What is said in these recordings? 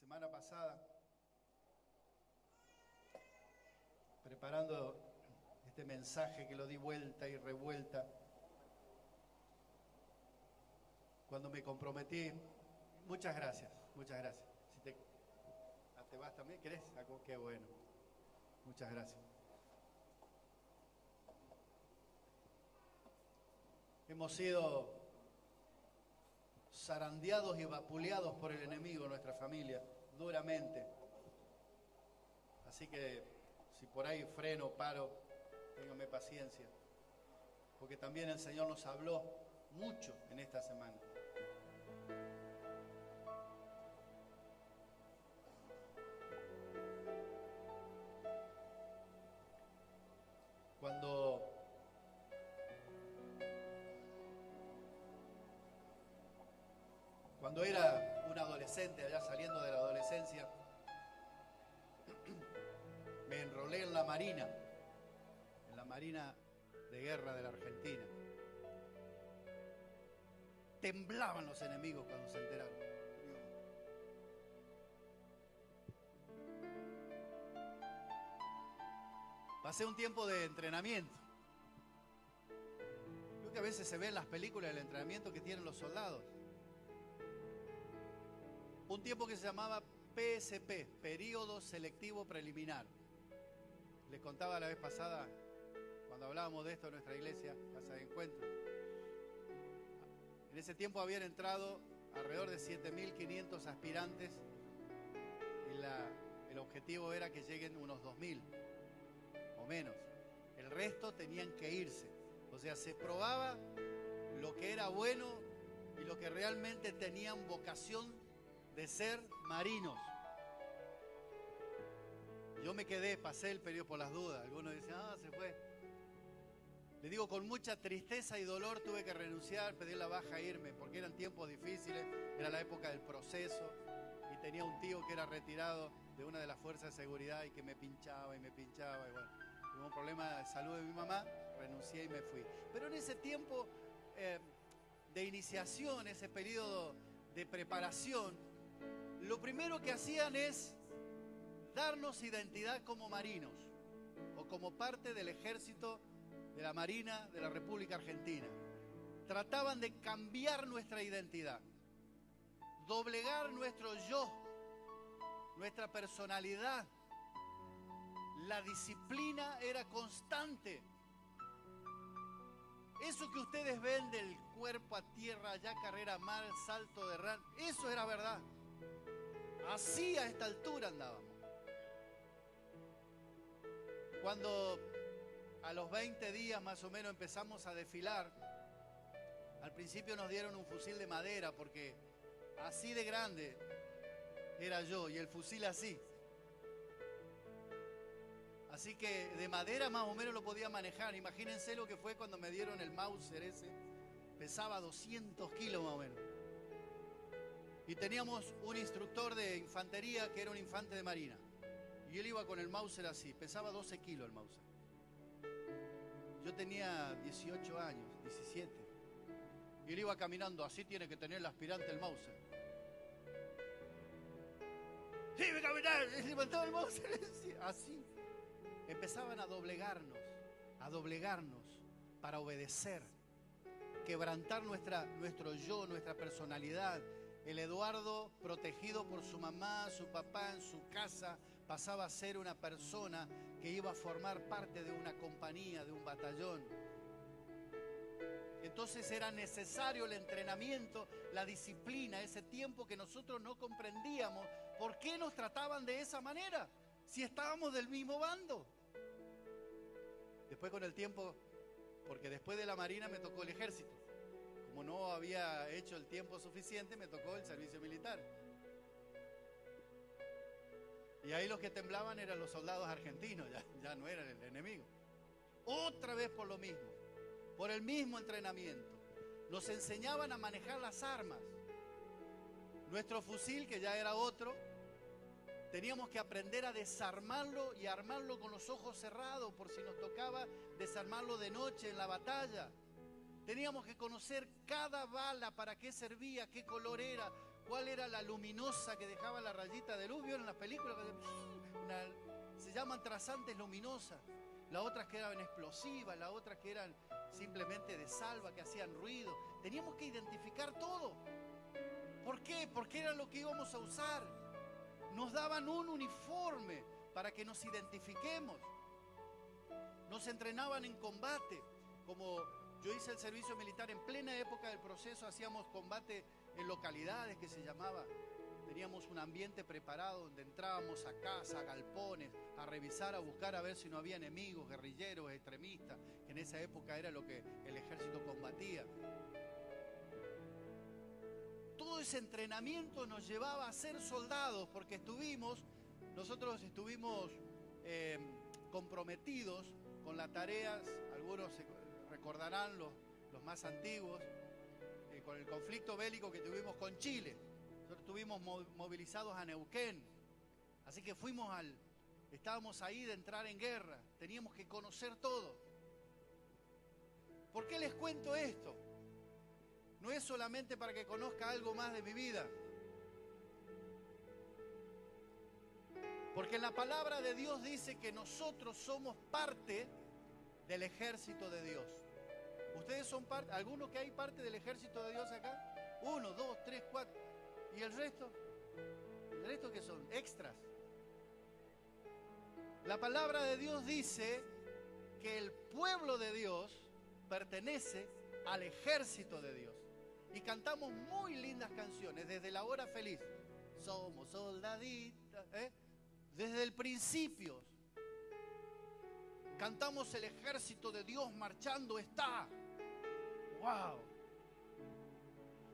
semana pasada, preparando este mensaje que lo di vuelta y revuelta, cuando me comprometí, muchas gracias, muchas gracias. Si te vas también, ¿querés? Qué bueno, muchas gracias. Hemos sido zarandeados y vapuleados por el enemigo, nuestra familia, duramente. Así que si por ahí freno, paro, ténganme paciencia, porque también el Señor nos habló mucho en esta semana. Cuando era un adolescente, allá saliendo de la adolescencia, me enrolé en la Marina de guerra de la Argentina. Temblaban los enemigos cuando se enteraron. Pasé un tiempo de entrenamiento. Creo que a veces se ve en las películas el entrenamiento que tienen los soldados. Un tiempo que se llamaba PSP, Periodo Selectivo Preliminar. Les contaba la vez pasada, cuando hablábamos de esto en nuestra iglesia, Casa de Encuentro. En ese tiempo habían entrado alrededor de 7.500 aspirantes y el objetivo era que lleguen unos 2.000 o menos. El resto tenían que irse. O sea, se probaba lo que era bueno y lo que realmente tenían vocación de ser marinos. Yo me quedé, pasé el periodo por las dudas. Algunos dicen, se fue. Le digo, con mucha tristeza y dolor tuve que renunciar, pedir la baja e irme, porque eran tiempos difíciles, era la época del proceso, y tenía un tío que era retirado de una de las fuerzas de seguridad y que me pinchaba, y bueno, tuve un problema de salud de mi mamá, renuncié y me fui. Pero en ese tiempo de iniciación, ese periodo de preparación, lo primero que hacían es darnos identidad como marinos o como parte del ejército de la Marina de la República Argentina. Trataban de cambiar nuestra identidad, doblegar nuestro yo, nuestra personalidad. La disciplina era constante. Eso que ustedes ven del cuerpo a tierra, allá carrera mar, salto de ran, eso era verdad. Así a esta altura andábamos. Cuando a los 20 días más o menos empezamos a desfilar, al principio nos dieron un fusil de madera porque así de grande era yo y el fusil así. Así que de madera más o menos lo podía manejar. Imagínense lo que fue cuando me dieron el Mauser ese. Pesaba 200 kilos más o menos. Y teníamos un instructor de infantería que era un infante de marina. Y él iba con el Mauser así. Pesaba 12 kilos el Mauser. Yo tenía 18 años, 17. Y él iba caminando, así tiene que tener el aspirante el Mauser. ¡Sí, me caminaba! Y levantaba el Mauser, así. Empezaban a doblegarnos para obedecer, quebrantar nuestro yo, nuestra personalidad. El Eduardo, protegido por su mamá, su papá en su casa, pasaba a ser una persona que iba a formar parte de una compañía, de un batallón. Entonces era necesario el entrenamiento, la disciplina, ese tiempo que nosotros no comprendíamos. ¿Por qué nos trataban de esa manera? Si estábamos del mismo bando. Después con el tiempo, porque después de la Marina me tocó el ejército. Como no había hecho el tiempo suficiente, me tocó el servicio militar. Y ahí los que temblaban eran los soldados argentinos, ya no eran el enemigo. Otra vez por lo mismo, por el mismo entrenamiento. Nos enseñaban a manejar las armas. Nuestro fusil, que ya era otro, teníamos que aprender a desarmarlo y armarlo con los ojos cerrados por si nos tocaba desarmarlo de noche en la batalla. Teníamos que conocer cada bala, para qué servía, qué color era, ¿Cuál era la luminosa que dejaba la rayita de luz? ¿Vieron las películas? Se llaman trazantes luminosas. Las otras que eran explosivas, las otras que eran simplemente de salva, que hacían ruido. Teníamos que identificar todo. ¿Por qué? Porque era lo que íbamos a usar. Nos daban un uniforme para que nos identifiquemos. Nos entrenaban en combate. Como yo hice el servicio militar en plena época del proceso, hacíamos combate en localidades que se llamaba. Teníamos un ambiente preparado donde entrábamos a casa, a galpones, a revisar, a buscar, a ver si no había enemigos, guerrilleros, extremistas, que en esa época era lo que el ejército combatía. Todo ese entrenamiento nos llevaba a ser soldados, porque nosotros estuvimos comprometidos con las tareas, algunos se recordarán, los más antiguos, con el conflicto bélico que tuvimos con Chile. Nosotros estuvimos movilizados a Neuquén, así que estábamos ahí de entrar en guerra, teníamos que conocer todo. ¿Por qué les cuento esto? No es solamente para que conozca algo más de mi vida, porque la palabra de Dios dice que nosotros somos parte del ejército de Dios. ¿Ustedes son parte? ¿Alguno que hay parte del ejército de Dios acá? 1, 2, 3, 4. ¿Y el resto? ¿El resto qué son? Extras. La palabra de Dios dice que el pueblo de Dios pertenece al ejército de Dios. Y cantamos muy lindas canciones, desde La Hora Feliz. Somos soldaditas, desde el principio. Cantamos el ejército de Dios marchando está. ¡Wow!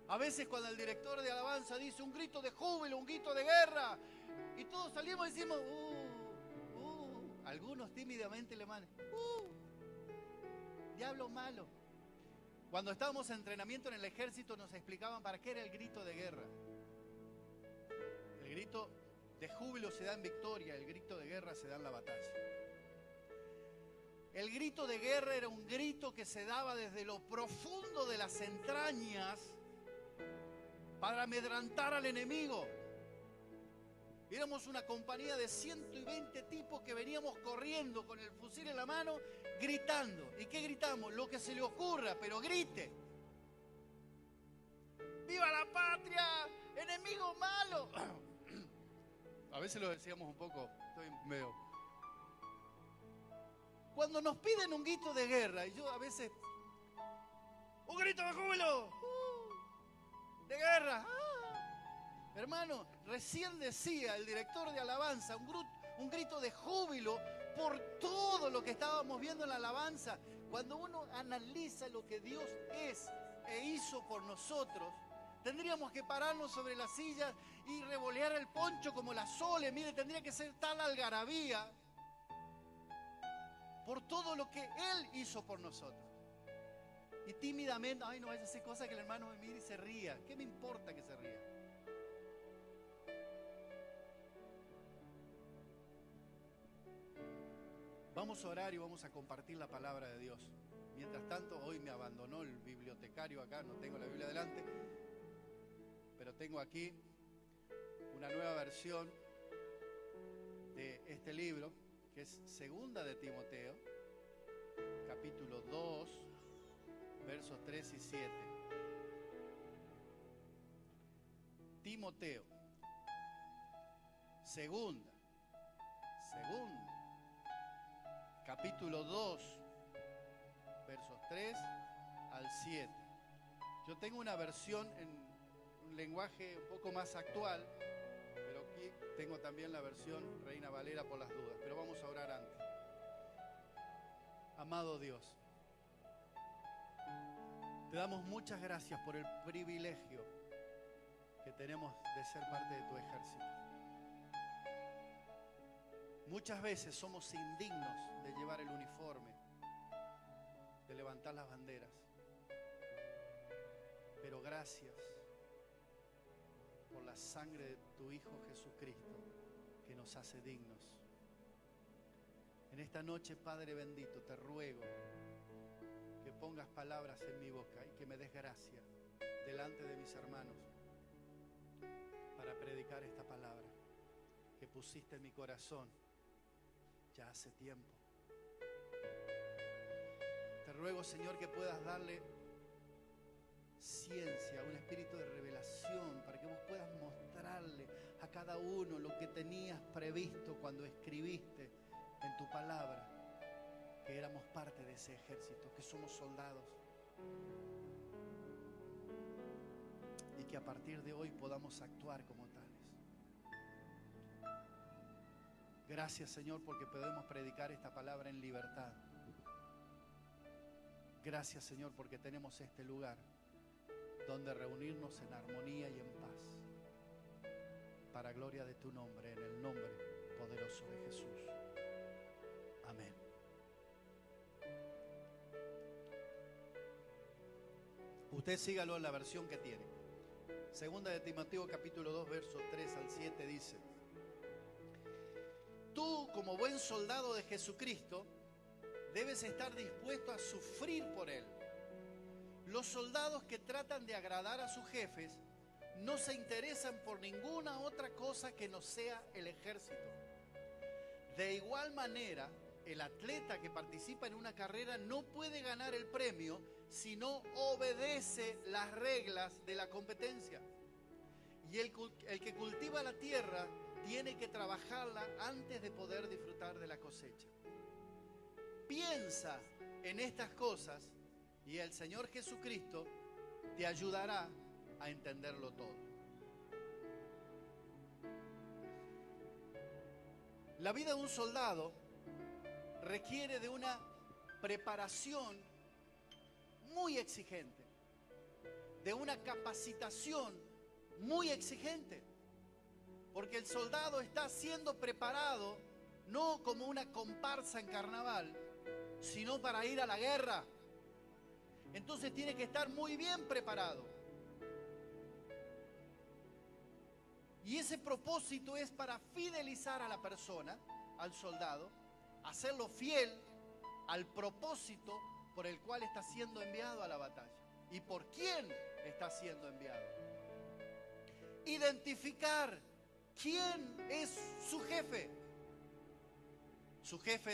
A veces cuando el director de alabanza dice un grito de júbilo, un grito de guerra, y todos salimos y decimos, algunos tímidamente le mandan, diablo malo. Cuando estábamos en entrenamiento en el ejército nos explicaban para qué era el grito de guerra. El grito de júbilo se da en victoria, el grito de guerra se da en la batalla. El grito de guerra era un grito que se daba desde lo profundo de las entrañas para amedrantar al enemigo. Éramos una compañía de 120 tipos que veníamos corriendo con el fusil en la mano, gritando. ¿Y qué gritamos? Lo que se le ocurra, pero grite. ¡Viva la patria! ¡Enemigo malo! A veces lo decíamos un poco, estoy medio... Cuando nos piden un grito de guerra, y yo a veces... ¡Un grito de júbilo! ¡De guerra! Hermano, recién decía el director de alabanza, un grito de júbilo por todo lo que estábamos viendo en la alabanza. Cuando uno analiza lo que Dios es e hizo por nosotros, tendríamos que pararnos sobre las sillas y revolear el poncho como la Sole. Mire, tendría que ser tal algarabía por todo lo que Él hizo por nosotros. Y tímidamente, ay, no vaya a hacer cosas que el hermano me mire y se ría. ¿Qué me importa que se ría? Vamos a orar y vamos a compartir la palabra de Dios. Mientras tanto, hoy me abandonó el bibliotecario acá, no tengo la Biblia delante, pero tengo aquí una nueva versión de este libro, que es Segunda de Timoteo, capítulo 2, versos 3 y 7. Timoteo, segunda, capítulo 2, versos 3 al 7. Yo tengo una versión en un lenguaje un poco más actual, pero aquí tengo también la versión Reina Valera por las dudas, pero vamos a orar antes. Amado Dios, te damos muchas gracias por el privilegio que tenemos de ser parte de tu ejército. Muchas veces somos indignos de llevar el uniforme, de levantar las banderas. Pero gracias por la sangre de tu Hijo Jesucristo que nos hace dignos. En esta noche, Padre bendito, te ruego que pongas palabras en mi boca y que me des gracia delante de mis hermanos pusiste en mi corazón ya hace tiempo. Te ruego, Señor, que puedas darle ciencia, un espíritu de revelación, para que vos puedas mostrarle a cada uno lo que tenías previsto cuando escribiste en tu palabra, que éramos parte de ese ejército, que somos soldados, y que a partir de hoy podamos actuar como tales. Gracias, Señor, porque podemos predicar esta palabra en libertad. Gracias, Señor, porque tenemos este lugar donde reunirnos en armonía y en paz, para gloria de tu nombre, en el nombre poderoso de Jesús. Amén. Usted sígalo en la versión que tiene. Segunda de Timoteo capítulo 2, versos 3 al 7 dice: tú, como buen soldado de Jesucristo, debes estar dispuesto a sufrir por Él. Los soldados que tratan de agradar a sus jefes no se interesan por ninguna otra cosa que no sea el ejército. De igual manera, el atleta que participa en una carrera no puede ganar el premio si no obedece las reglas de la competencia. Y el que cultiva la tierra tiene que trabajarla antes de poder disfrutar de la cosecha. Piensa en estas cosas y el Señor Jesucristo te ayudará a entenderlo todo. La vida de un soldado requiere de una preparación muy exigente, de una capacitación muy exigente, porque el soldado está siendo preparado no como una comparsa en carnaval, sino para ir a la guerra. Entonces tiene que estar muy bien preparado. Y ese propósito es para fidelizar a la persona, al soldado, hacerlo fiel al propósito por el cual está siendo enviado a la batalla y por quién está siendo enviado. Identificar quién es su jefe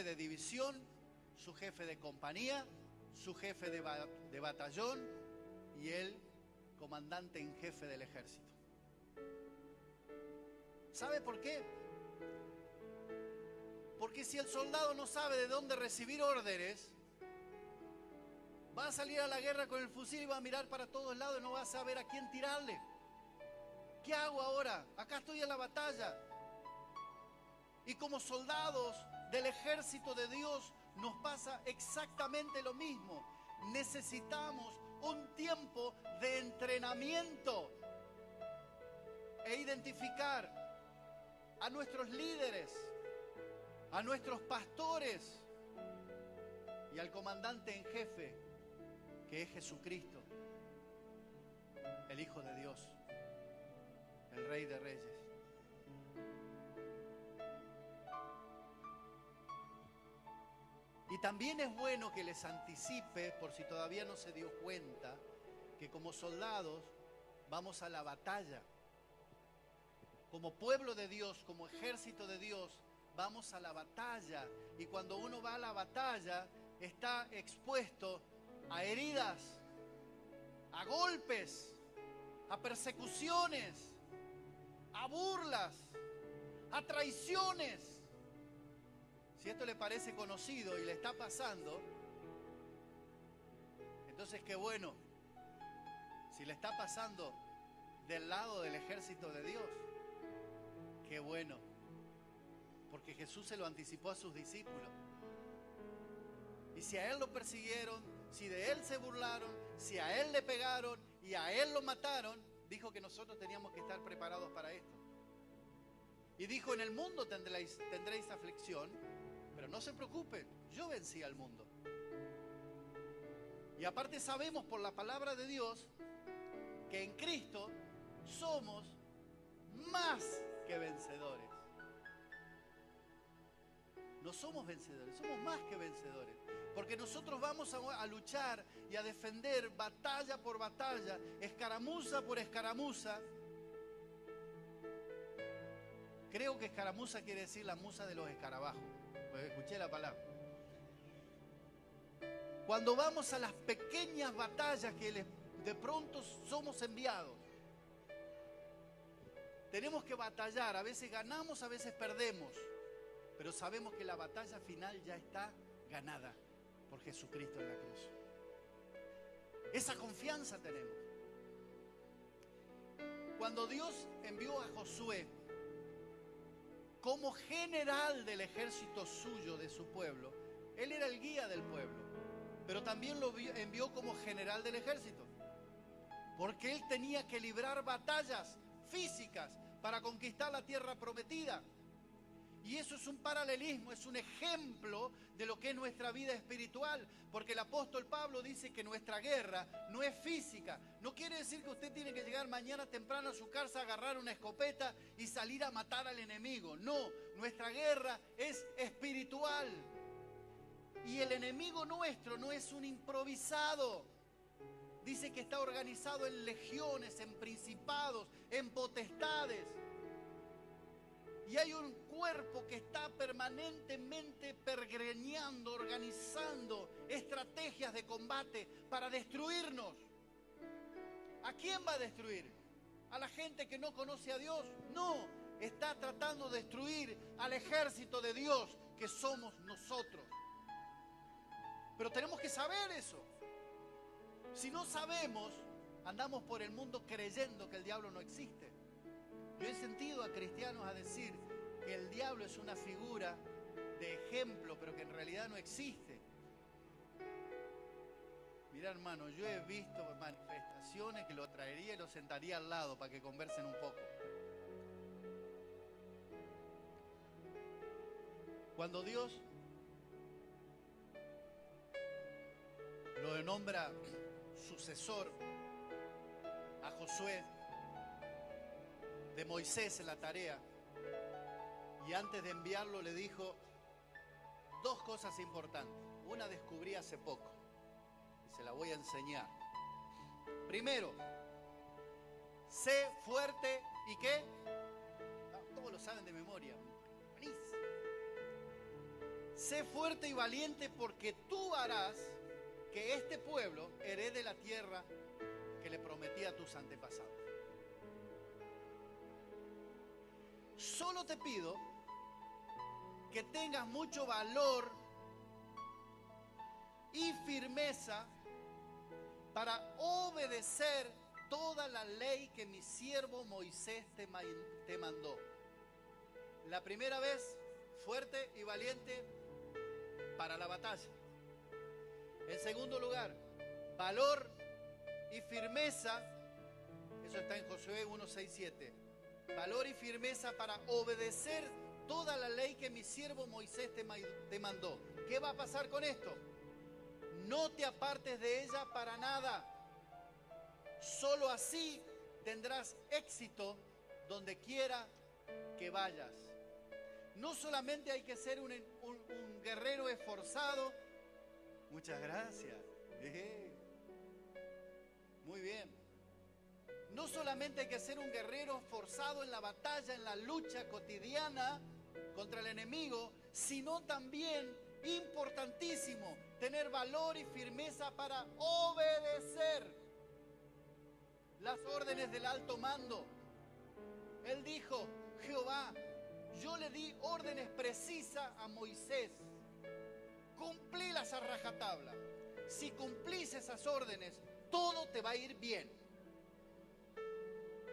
de división, su jefe de compañía, su jefe de batallón y el comandante en jefe del ejército. ¿Sabe por qué? Porque si el soldado no sabe de dónde recibir órdenes, va a salir a la guerra con el fusil y va a mirar para todos lados y no va a saber a quién tirarle. ¿Qué hago ahora? Acá estoy en la batalla. Y como soldados del ejército de Dios nos pasa exactamente lo mismo. Necesitamos un tiempo de entrenamiento e identificar a nuestros líderes, a nuestros pastores y al comandante en jefe, que es Jesucristo, el Hijo de Dios, el Rey de Reyes. Y también es bueno que les anticipe, por si todavía no se dio cuenta, que como soldados vamos a la batalla. Como pueblo de Dios, como ejército de Dios, vamos a la batalla. Y cuando uno va a la batalla, está expuesto a heridas, a golpes, a persecuciones, a burlas, a traiciones. Si esto le parece conocido y le está pasando, entonces qué bueno. Si le está pasando del lado del ejército de Dios, qué bueno, porque Jesús se lo anticipó a sus discípulos. Y si a Él lo persiguieron, si de Él se burlaron, si a Él le pegaron y a Él lo mataron, dijo que nosotros teníamos que estar preparados para esto. Y dijo, en el mundo tendréis aflicción, pero no se preocupen, yo vencí al mundo. Y aparte sabemos por la palabra de Dios que en Cristo somos más que vencedores. No somos vencedores, somos más que vencedores. Porque nosotros vamos a luchar y a defender batalla por batalla, escaramuza por escaramuza. Creo que escaramuza quiere decir la musa de los escarabajos. Pues escuché la palabra. Cuando vamos a las pequeñas batallas que de pronto somos enviados, tenemos que batallar. A veces ganamos, a veces perdemos. Pero sabemos que la batalla final ya está ganada por Jesucristo en la cruz. Esa confianza tenemos. Cuando Dios envió a Josué como general del ejército suyo, de su pueblo, él era el guía del pueblo, pero también lo envió como general del ejército, porque él tenía que librar batallas físicas para conquistar la tierra prometida. Y eso es un paralelismo, es un ejemplo de lo que es nuestra vida espiritual, porque el apóstol Pablo dice que nuestra guerra no es física. No quiere decir que usted tiene que llegar mañana temprano a su casa, agarrar una escopeta y salir a matar al enemigo. No, nuestra guerra es espiritual. Y el enemigo nuestro no es un improvisado. Dice que está organizado en legiones, en principados, en potestades. Y hay un cuerpo que está permanentemente pergreñando, organizando estrategias de combate para destruirnos. ¿A quién va a destruir? ¿A la gente que no conoce a Dios? No, está tratando de destruir al ejército de Dios que somos nosotros. Pero tenemos que saber eso. Si no sabemos, andamos por el mundo creyendo que el diablo no existe. Yo he sentido a cristianos a decir que el diablo es una figura de ejemplo, pero que en realidad no existe. Mira, hermano, yo he visto manifestaciones que lo traería y lo sentaría al lado para que conversen un poco. Cuando Dios lo nombra sucesor a Josué de Moisés en la tarea, y antes de enviarlo le dijo dos cosas importantes. Una descubrí hace poco y se la voy a enseñar. Primero, sé fuerte y ¿qué? Todos lo saben de memoria. Buenísimo. Sé fuerte y valiente, porque tú harás que este pueblo herede la tierra que le prometí a tus antepasados. Solo te pido que tengas mucho valor y firmeza para obedecer toda la ley que mi siervo Moisés te mandó. La primera vez, fuerte y valiente para la batalla. En segundo lugar, valor y firmeza, eso está en Josué 1:6-7. Valor y firmeza para obedecer toda la ley que mi siervo Moisés te mandó. ¿Qué va a pasar con esto? No te apartes de ella para nada. Solo así tendrás éxito donde quiera que vayas. No solamente hay que ser un guerrero esforzado. Muchas gracias. Muy bien. No solamente hay que ser un guerrero esforzado en la batalla, en la lucha cotidiana contra el enemigo, sino también, importantísimo, tener valor y firmeza para obedecer las órdenes del alto mando. Él dijo, Jehová, yo le di órdenes precisas a Moisés. Cumplílas a rajatabla. Si cumplís esas órdenes, todo te va a ir bien.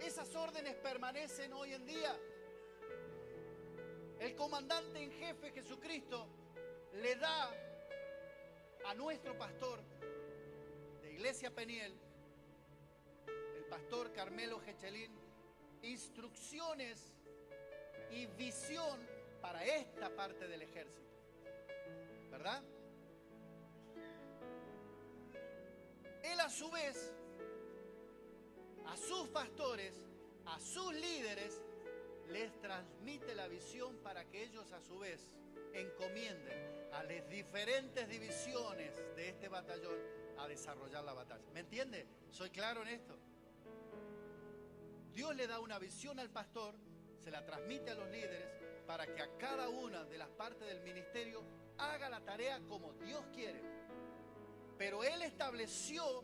Esas órdenes permanecen hoy en día. El comandante en jefe Jesucristo le da a nuestro pastor de Iglesia Peniel, el pastor Carmelo Gechelín, instrucciones y visión para esta parte del ejército. ¿Verdad? Él a su vez, a sus pastores, a sus líderes, les transmite la visión para que ellos a su vez encomienden a las diferentes divisiones de este batallón a desarrollar la batalla. ¿Me entiende? ¿Soy claro en esto? Dios le da una visión al pastor, se la transmite a los líderes para que a cada una de las partes del ministerio haga la tarea como Dios quiere. Pero Él estableció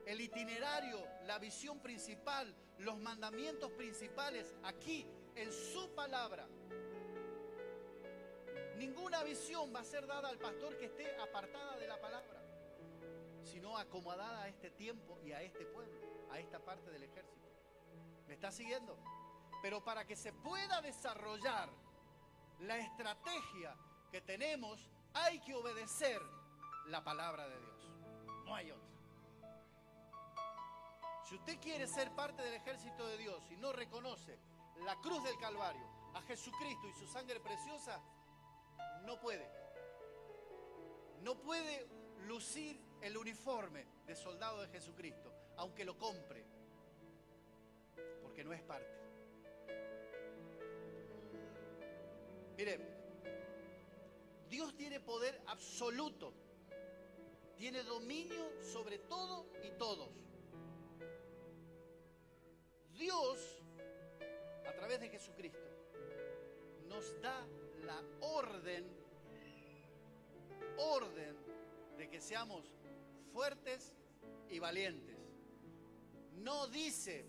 el itinerario, la visión principal, los mandamientos principales aquí en su palabra. Ninguna visión va a ser dada al pastor que esté apartada de la palabra, sino acomodada a este tiempo y a este pueblo, a esta parte del ejército. ¿Me está siguiendo? Pero para que se pueda desarrollar la estrategia que tenemos, hay que obedecer la palabra de Dios. No hay otra. Si usted quiere ser parte del ejército de Dios y no reconoce la cruz del Calvario, a Jesucristo y su sangre preciosa, no puede. No puede lucir el uniforme de soldado de Jesucristo, aunque lo compre, porque no es parte. Mire, Dios tiene poder absoluto, tiene dominio sobre todo y todos. Dios, a través de Jesucristo, nos da la orden de que seamos fuertes y valientes. No dice,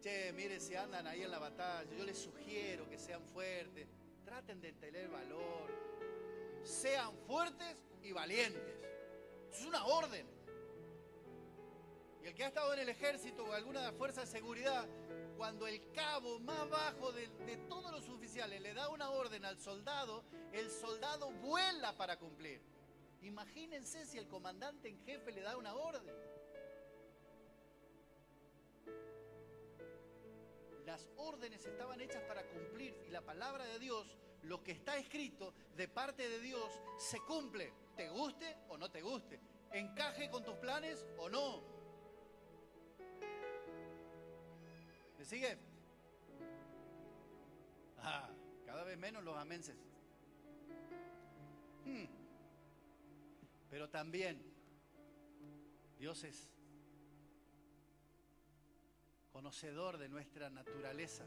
che, mire, si andan ahí en la batalla, yo les sugiero que sean fuertes, traten de tener valor, sean fuertes y valientes. Es una orden. Y el que ha estado en el ejército o alguna de las fuerzas de seguridad, cuando el cabo más bajo de todos los oficiales le da una orden al soldado, el soldado vuela para cumplir. Imagínense si el comandante en jefe le da una orden. Las órdenes estaban hechas para cumplir y la palabra de Dios, lo que está escrito de parte de Dios, se cumple. Te guste o no te guste, encaje con tus planes o no. ¿Me sigue? Cada vez menos los amenses. Pero también Dios es conocedor de nuestra naturaleza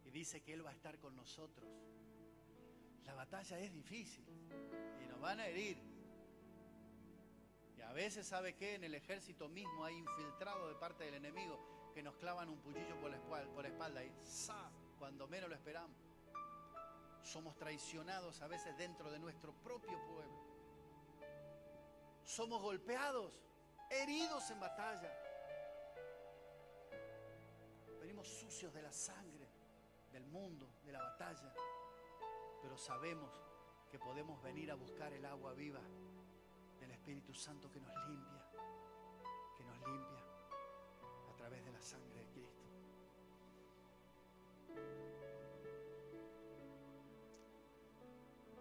y dice que Él va a estar con nosotros. La batalla es difícil y nos van a herir. Y a veces, ¿sabe qué? En el ejército mismo hay infiltrados de parte del enemigo que nos clavan un cuchillo por la espalda y ¡za! Cuando menos lo esperamos. Somos traicionados a veces dentro de nuestro propio pueblo. Somos golpeados, heridos en batalla. Venimos sucios de la sangre, del mundo, de la batalla. Pero sabemos que podemos venir a buscar el agua viva del Espíritu Santo que nos limpia a través de la sangre de Cristo.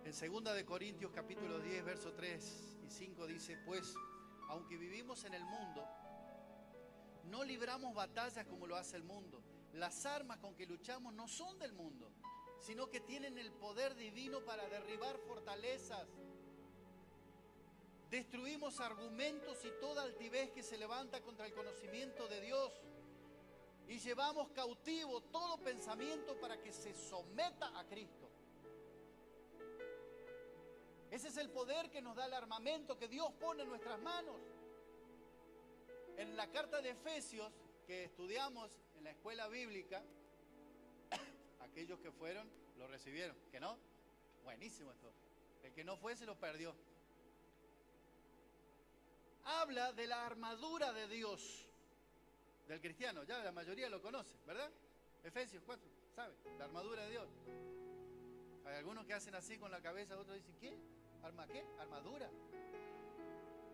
En 2 de Corintios capítulo 10, verso 3 y 5 dice, pues, aunque vivimos en el mundo, no libramos batallas como lo hace el mundo. Las armas con que luchamos no son del mundo, sino que tienen el poder divino para derribar fortalezas. Destruimos argumentos y toda altivez que se levanta contra el conocimiento de Dios. Y llevamos cautivo todo pensamiento para que se someta a Cristo. Ese es el poder que nos da el armamento que Dios pone en nuestras manos. En la carta de Efesios, que estudiamos en la escuela bíblica, aquellos que fueron, lo recibieron. ¿Que no? Buenísimo esto. El que no fue, se lo perdió. Habla de la armadura de Dios, del cristiano. Ya la mayoría lo conoce, ¿verdad? Efesios 4, ¿sabe? La armadura de Dios. Hay algunos que hacen así con la cabeza, otros dicen, ¿qué? ¿Qué? ¿Armadura?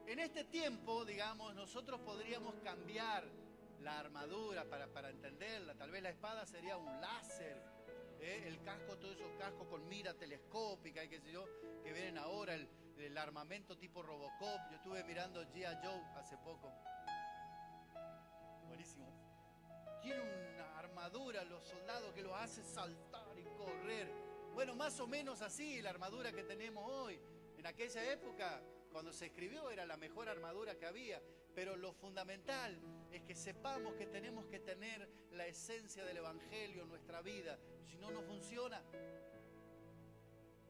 En este tiempo, digamos, nosotros podríamos cambiar la armadura para entenderla. Tal vez la espada sería un láser, el casco, todos esos cascos con mira telescópica y qué sé yo, que vienen ahora, el armamento tipo Robocop. Yo estuve mirando G.I. Joe hace poco. Buenísimo. Tiene una armadura los soldados que los hace saltar y correr. Bueno, más o menos así la armadura que tenemos hoy. En aquella época, cuando se escribió, era la mejor armadura que había. Pero lo fundamental es que sepamos que tenemos que tener la esencia del Evangelio en nuestra vida. Si no, no funciona.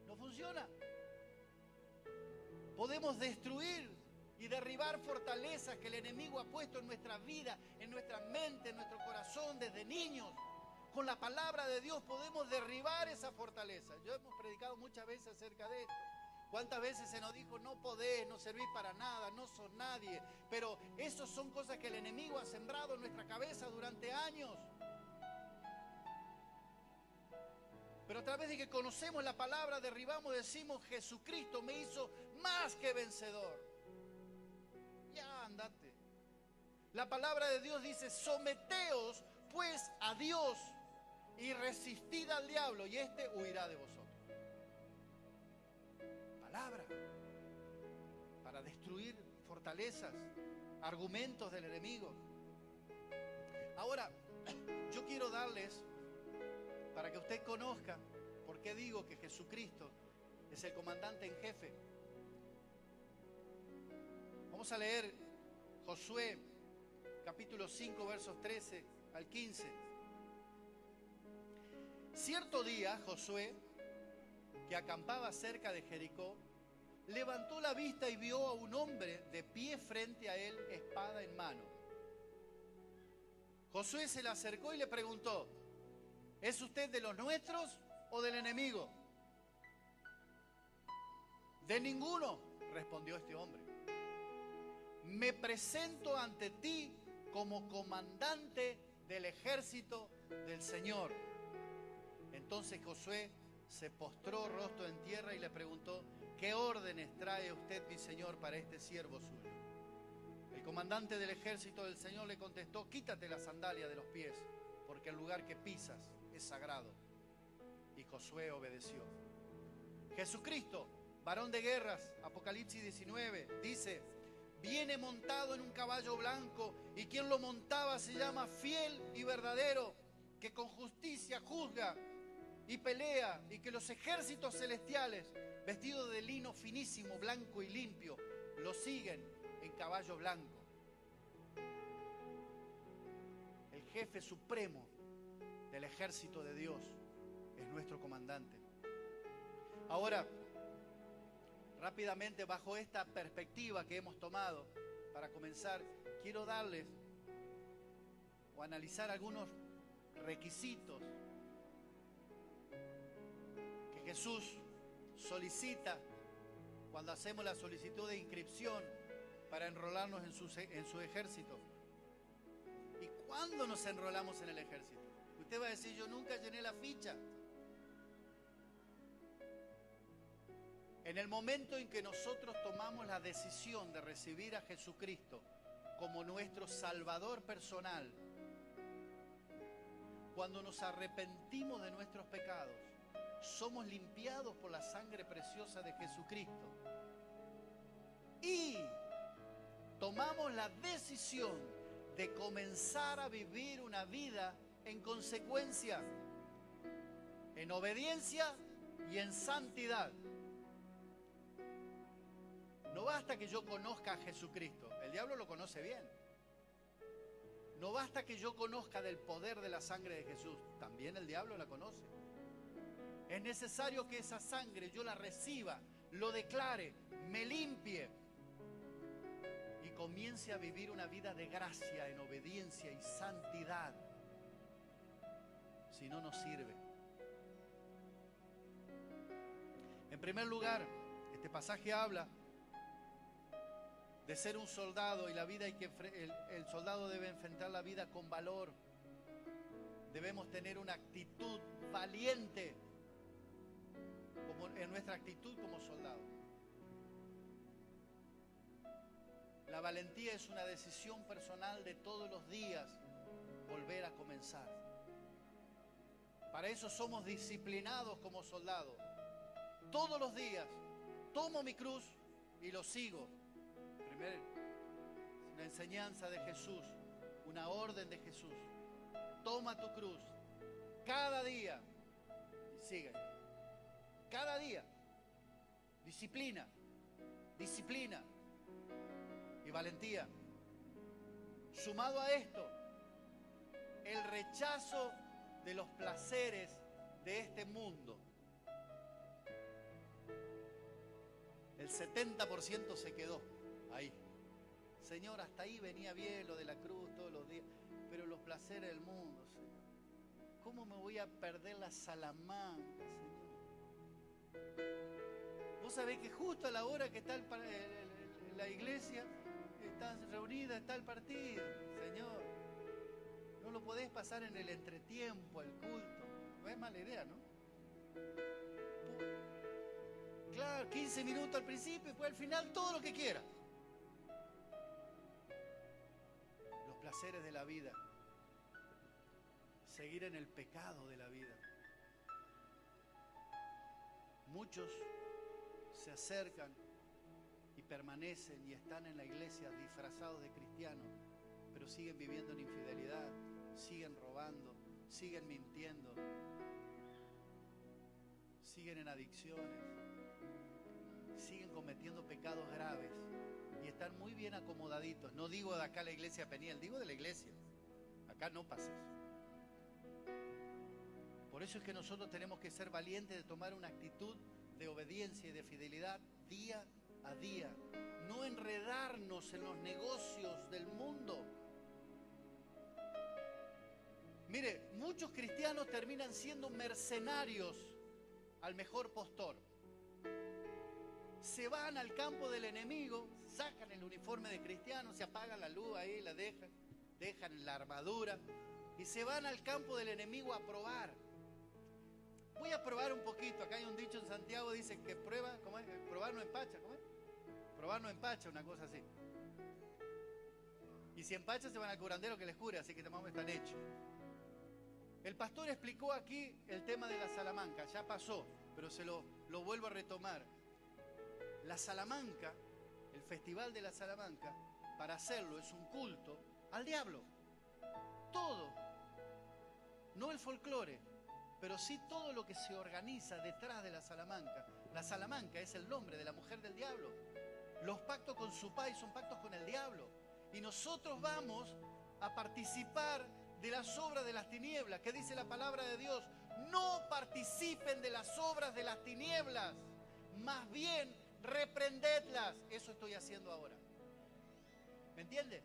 No funciona. Podemos destruir y derribar fortalezas que el enemigo ha puesto en nuestra vida, en nuestra mente, en nuestro corazón desde niños. Con la palabra de Dios podemos derribar esa fortaleza. Yo hemos predicado muchas veces acerca de esto. ¿Cuántas veces se nos dijo, no podés, no servís para nada, no sos nadie? Pero esas son cosas que el enemigo ha sembrado en nuestra cabeza durante años. Pero a través de que conocemos la palabra, derribamos, decimos, Jesucristo me hizo más que vencedor. Ya, andate. La palabra de Dios dice, someteos pues a Dios y resistid al diablo y éste huirá de vosotros. Palabra para destruir fortalezas, argumentos del enemigo. Ahora, yo quiero darles, para que usted conozca por qué digo que Jesucristo es el comandante en jefe. Vamos a leer Josué, capítulo 5, versos 13 al 15. Cierto día, Josué, que acampaba cerca de Jericó, levantó la vista y vio a un hombre de pie frente a él, espada en mano. Josué se le acercó y le preguntó, ¿es usted de los nuestros o del enemigo? De ninguno, respondió este hombre. Me presento ante ti como comandante del ejército del Señor. Entonces Josué se postró rostro en tierra y le preguntó, ¿qué órdenes trae usted, mi señor, para este siervo suyo? El comandante del ejército del Señor le contestó, quítate la sandalia de los pies, porque el lugar que pisas es sagrado. Y Josué obedeció. Jesucristo, varón de guerras, Apocalipsis 19, dice, viene montado en un caballo blanco y quien lo montaba se llama Fiel y Verdadero, que con justicia juzga y pelea, y que los ejércitos celestiales, vestidos de lino finísimo, blanco y limpio, lo siguen en caballo blanco. El jefe supremo del ejército de Dios es nuestro comandante. Ahora, rápidamente, bajo esta perspectiva que hemos tomado, para comenzar, quiero darles o analizar algunos requisitos que Jesús solicita cuando hacemos la solicitud de inscripción para enrolarnos en su ejército. ¿Y cuándo nos enrolamos en el ejército? Usted va a decir, yo nunca llené la ficha. En el momento en que nosotros tomamos la decisión de recibir a Jesucristo como nuestro Salvador personal, cuando nos arrepentimos de nuestros pecados, somos limpiados por la sangre preciosa de Jesucristo y tomamos la decisión de comenzar a vivir una vida en consecuencia, en obediencia y en santidad. No basta que yo conozca a Jesucristo, el diablo lo conoce bien. No basta que yo conozca del poder de la sangre de Jesús, también el diablo la conoce. Es necesario que esa sangre yo la reciba, lo declare, me limpie y comience a vivir una vida de gracia, en obediencia y santidad. Si no, no sirve. En primer lugar, este pasaje habla de ser un soldado y la vida el soldado debe enfrentar la vida con valor. Debemos tener una actitud valiente en nuestra actitud como soldado. La valentía es una decisión personal de todos los días, volver a comenzar. Para eso somos disciplinados como soldados. Todos los días tomo mi cruz y lo sigo. Primero, una enseñanza de Jesús, una orden de Jesús. Toma tu cruz cada día y sigue. Cada día. Disciplina, disciplina y valentía. Sumado a esto, el rechazo de los placeres de este mundo. El 70% se quedó ahí. Señor, hasta ahí venía bien lo de la cruz todos los días, pero los placeres del mundo, Señor. ¿Cómo me voy a perder la Salamanca, Señor? Vos sabés que justo a la hora que está la iglesia, está reunida, está el partido, Señor. No lo podés pasar en el entretiempo, el culto. No es mala idea, ¿no? Claro, 15 minutos al principio y después al final todo lo que quiera. Los placeres de la vida. Seguir en el pecado de la vida. Muchos se acercan y permanecen y están en la iglesia disfrazados de cristianos, pero siguen viviendo en infidelidad, siguen robando, siguen mintiendo, siguen en adicciones, siguen cometiendo pecados graves y están muy bien acomodaditos. No digo de acá la iglesia Peniel, digo de la iglesia. Acá no pasa eso. Por eso es que nosotros tenemos que ser valientes de tomar una actitud de obediencia y de fidelidad día a día. No enredarnos en los negocios del mundo. Mire, muchos cristianos terminan siendo mercenarios al mejor postor. Se van al campo del enemigo, sacan el uniforme de cristiano, se apagan la luz ahí, la dejan la armadura y se van al campo del enemigo a probar. Voy a probar un poquito. Acá hay un dicho en Santiago, dice que prueba, ¿cómo es? Probar no empacha, ¿cómo es? Probar no empacha, una cosa así. Y si empacha se van al curandero que les cure, así que tomamos están hechos. El pastor explicó aquí el tema de la Salamanca, ya pasó, pero se lo vuelvo a retomar. La Salamanca, el Festival de la Salamanca, para hacerlo es un culto al diablo. Todo. No el folclore, pero sí todo lo que se organiza detrás de la Salamanca. La Salamanca es el nombre de la mujer del diablo. Los pactos con su padre son pactos con el diablo. Y nosotros vamos a participar de las obras de las tinieblas. ¿Qué dice la palabra de Dios? No participen de las obras de las tinieblas, más bien reprendedlas. Eso estoy haciendo ahora. ¿Me entiende?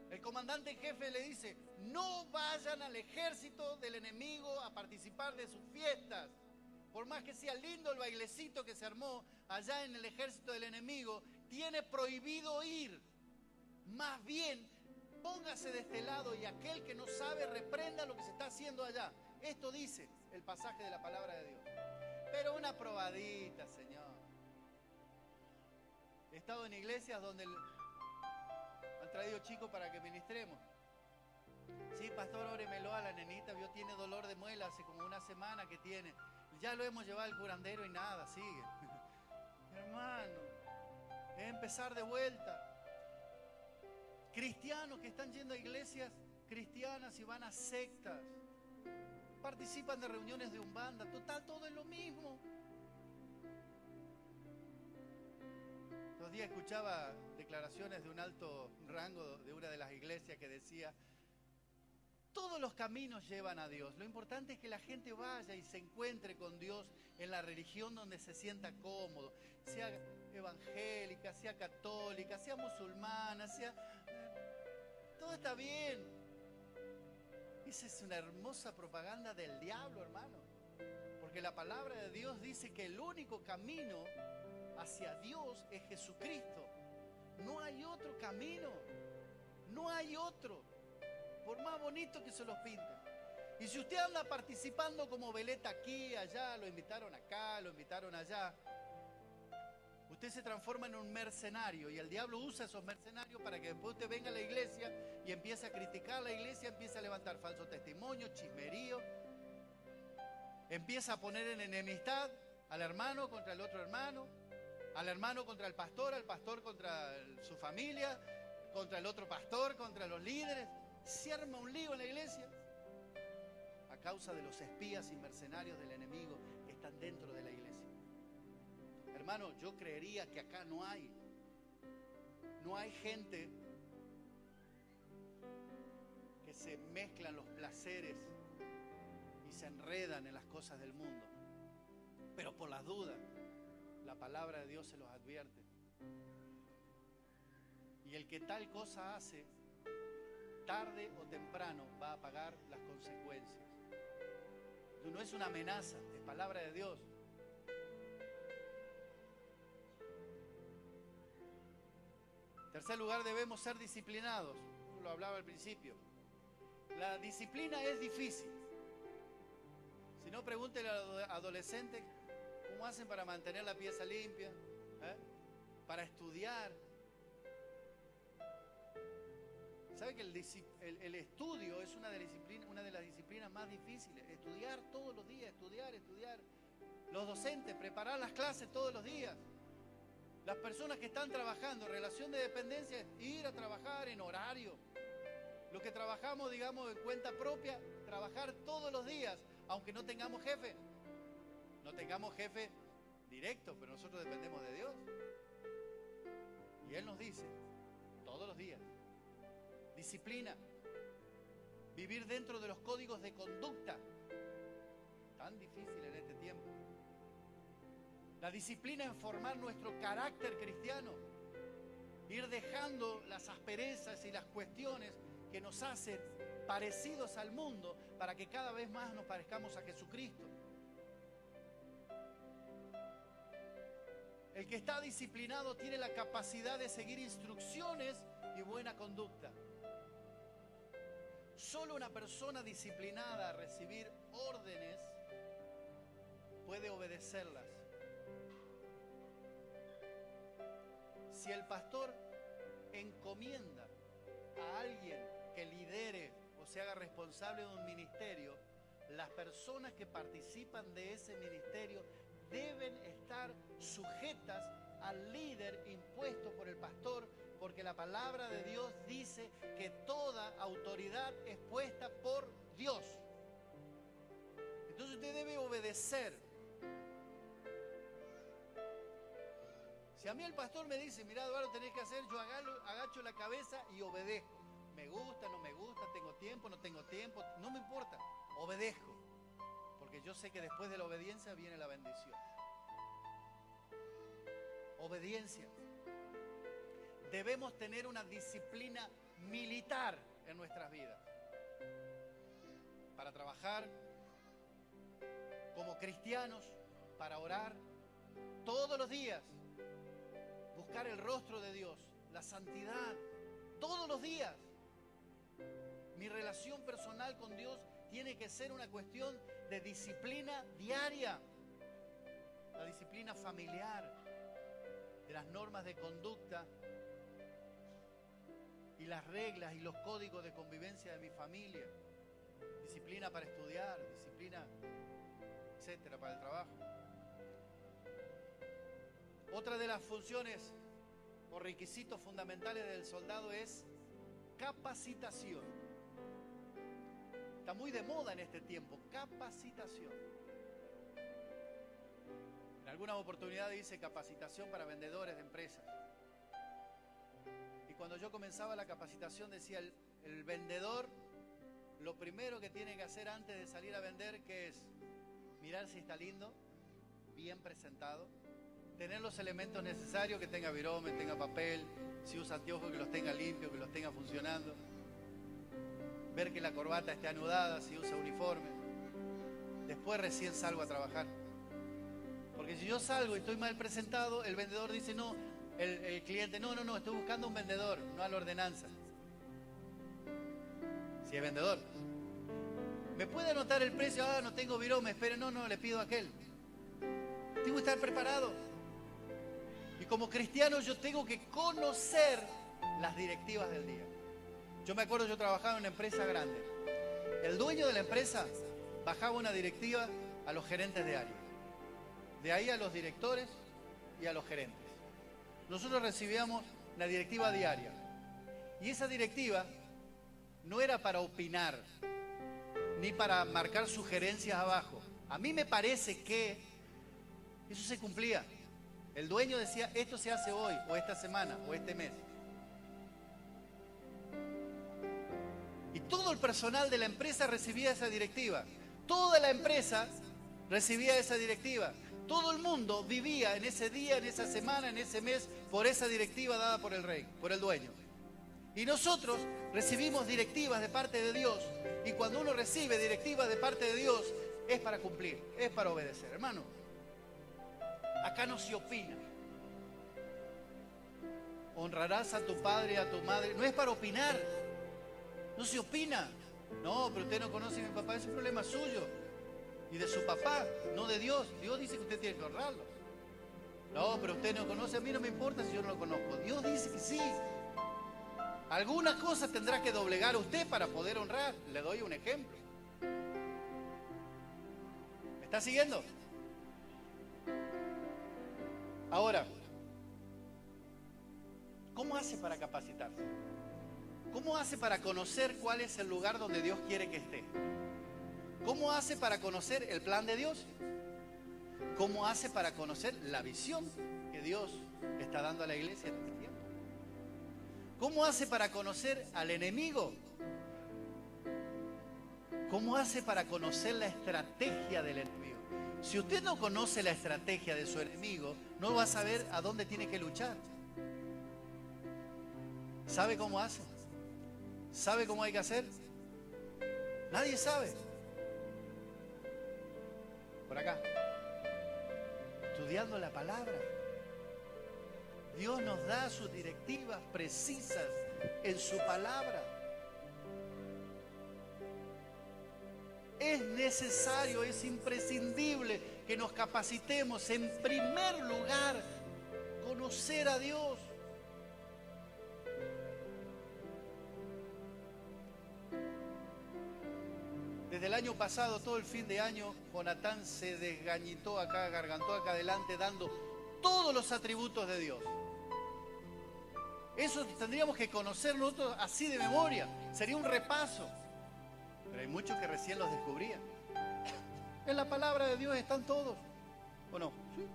El comandante en jefe le dice, no vayan al ejército del enemigo a participar de sus fiestas. Por más que sea lindo el bailecito que se armó allá en el ejército del enemigo, tiene prohibido ir. Más bien, póngase de este lado y aquel que no sabe reprenda lo que se está haciendo allá. Esto dice el pasaje de la palabra de Dios. Pero una probadita, Señor. He estado en iglesias donde han traído chicos para que ministremos. Sí, pastor, óremelo a la nenita, vio, tiene dolor de muela hace como una semana que tiene. Ya lo hemos llevado al curandero y nada, sigue. Hermano, es empezar de vuelta. Cristianos que están yendo a iglesias cristianas y van a sectas. Participan de reuniones de umbanda. Total, todo es lo mismo. Los días escuchaba declaraciones de un alto rango de una de las iglesias que decía: todos los caminos llevan a Dios. Lo importante es que la gente vaya y se encuentre con Dios en la religión donde se sienta cómodo. Sea evangélica, sea católica, sea musulmana, sea... todo está bien. Esa es una hermosa propaganda del diablo, hermano. Porque la palabra de Dios dice que el único camino hacia Dios es Jesucristo. No hay otro camino. No hay otro. Por más bonito que se los pinten. Y si usted anda participando como veleta aquí, allá, lo invitaron acá, lo invitaron allá, usted se transforma en un mercenario y el diablo usa esos mercenarios para que después usted venga a la iglesia y empiece a criticar la iglesia, empiece a levantar falso testimonio, chismerío, empieza a poner en enemistad al hermano contra el otro hermano, al hermano contra el pastor, al pastor contra su familia, contra el otro pastor, contra los líderes. Se arma un lío en la iglesia a causa de los espías y mercenarios del enemigo que están dentro de la iglesia. Hermano, yo creería que acá no hay gente que se mezclan los placeres y se enredan en las cosas del mundo. Pero por las dudas, la palabra de Dios se los advierte. Y el que tal cosa hace, tarde o temprano va a pagar las consecuencias. No es una amenaza, es palabra de Dios. En tercer lugar, debemos ser disciplinados. Lo hablaba al principio. La disciplina es difícil. Si no, pregúntele a los adolescentes cómo hacen para mantener la pieza limpia, para estudiar. ¿Sabe que el estudio es una de las disciplinas más difíciles? Estudiar todos los días, estudiar. Los docentes, preparar las clases todos los días. Las personas que están trabajando en relación de dependencia, ir a trabajar en horario. Los que trabajamos, digamos, en cuenta propia, trabajar todos los días, aunque no tengamos jefe. No tengamos jefe directo, pero nosotros dependemos de Dios. Y Él nos dice, todos los días, disciplina, vivir dentro de los códigos de conducta, tan difícil en este tiempo. La disciplina en formar nuestro carácter cristiano, ir dejando las asperezas y las cuestiones que nos hacen parecidos al mundo para que cada vez más nos parezcamos a Jesucristo. El que está disciplinado tiene la capacidad de seguir instrucciones y buena conducta. Solo una persona disciplinada a recibir órdenes puede obedecerlas. Si el pastor encomienda a alguien que lidere o se haga responsable de un ministerio, las personas que participan de ese ministerio deben estar sujetas al líder impuesto por el pastor, porque la palabra de Dios dice que toda autoridad es puesta por Dios. Entonces usted debe obedecer. Si a mí el pastor me dice, mira Eduardo, tenés que hacer, yo agacho la cabeza y obedezco. Me gusta, no me gusta, tengo tiempo, no tengo tiempo, no me importa, obedezco. Porque yo sé que después de la obediencia viene la bendición. Obediencia. Debemos tener una disciplina militar en nuestras vidas. Para trabajar como cristianos, para orar todos los días. Buscar el rostro de Dios, la santidad, todos los días. Mi relación personal con Dios tiene que ser una cuestión de disciplina diaria. La disciplina familiar, de las normas de conducta y las reglas y los códigos de convivencia de mi familia. Disciplina para estudiar, disciplina, etcétera, para el trabajo. Otra de las funciones o requisitos fundamentales del soldado es capacitación. Está muy de moda en este tiempo, capacitación. En algunas oportunidades dice capacitación para vendedores de empresas. Y cuando yo comenzaba la capacitación decía el vendedor, lo primero que tiene que hacer antes de salir a vender, ¿qué es? Mirar si está lindo, bien presentado, tener los elementos necesarios, que tenga virome, tenga papel, si usa anteojos que los tenga limpios, que los tenga funcionando, ver que la corbata esté anudada, si usa uniforme. Después recién salgo a trabajar. Porque si yo salgo y estoy mal presentado, el vendedor dice no, el cliente, no, estoy buscando un vendedor, no a la ordenanza. Si es vendedor. ¿Me puede anotar el precio? Ah, no tengo virome, espere, no, le pido a aquel. Tengo que estar preparado. Y como cristiano yo tengo que conocer las directivas del día. Yo me acuerdo, yo trabajaba en una empresa grande. El dueño de la empresa bajaba una directiva a los gerentes de área. De ahí a los directores y a los gerentes. Nosotros recibíamos la directiva diaria. Y esa directiva no era para opinar, ni para marcar sugerencias abajo. A mí me parece que eso se cumplía. El dueño decía, esto se hace hoy, o esta semana, o este mes. Y Todo el personal de la empresa recibía esa directiva. Toda la empresa recibía esa directiva. Todo el mundo vivía en ese día, en esa semana, en ese mes, por esa directiva dada por el rey, por el dueño. Y nosotros recibimos directivas de parte de Dios. Y cuando uno recibe directivas de parte de Dios, es para cumplir, es para obedecer. Hermano, acá no se opina. Honrarás a tu padre y a tu madre. No es para opinar. No se opina. No, pero usted no conoce a mi papá. Ese es un problema suyo y de su papá, no de Dios. Dios dice que usted tiene que honrarlo. No, pero usted no conoce. A mí no me importa si yo no lo conozco. Dios dice que sí. Algunas cosas tendrá que doblegar usted para poder honrar. Le doy un ejemplo. ¿Me está siguiendo? Ahora, ¿cómo hace para capacitarse? ¿Cómo hace para conocer cuál es el lugar donde Dios quiere que esté? ¿Cómo hace para conocer el plan de Dios? ¿Cómo hace para conocer la visión que Dios está dando a la iglesia en este tiempo? ¿Cómo hace para conocer al enemigo? ¿Cómo hace para conocer la estrategia del enemigo? Si usted no conoce la estrategia de su enemigo, no va a saber a dónde tiene que luchar. ¿Sabe cómo hace? ¿Sabe cómo hay que hacer? Nadie sabe. Por acá. Estudiando la palabra. Dios nos da sus directivas precisas en su palabra. Es necesario, es imprescindible que nos capacitemos. En primer lugar, conocer a Dios. Desde el año pasado, todo el fin de año, Jonatán se desgañitó acá, gargantó acá adelante, dando todos los atributos de Dios. Eso tendríamos que conocer nosotros así de memoria. Sería un repaso. Pero hay muchos que recién los descubrían. En la palabra de Dios están todos. ¿O no? ¿Sí?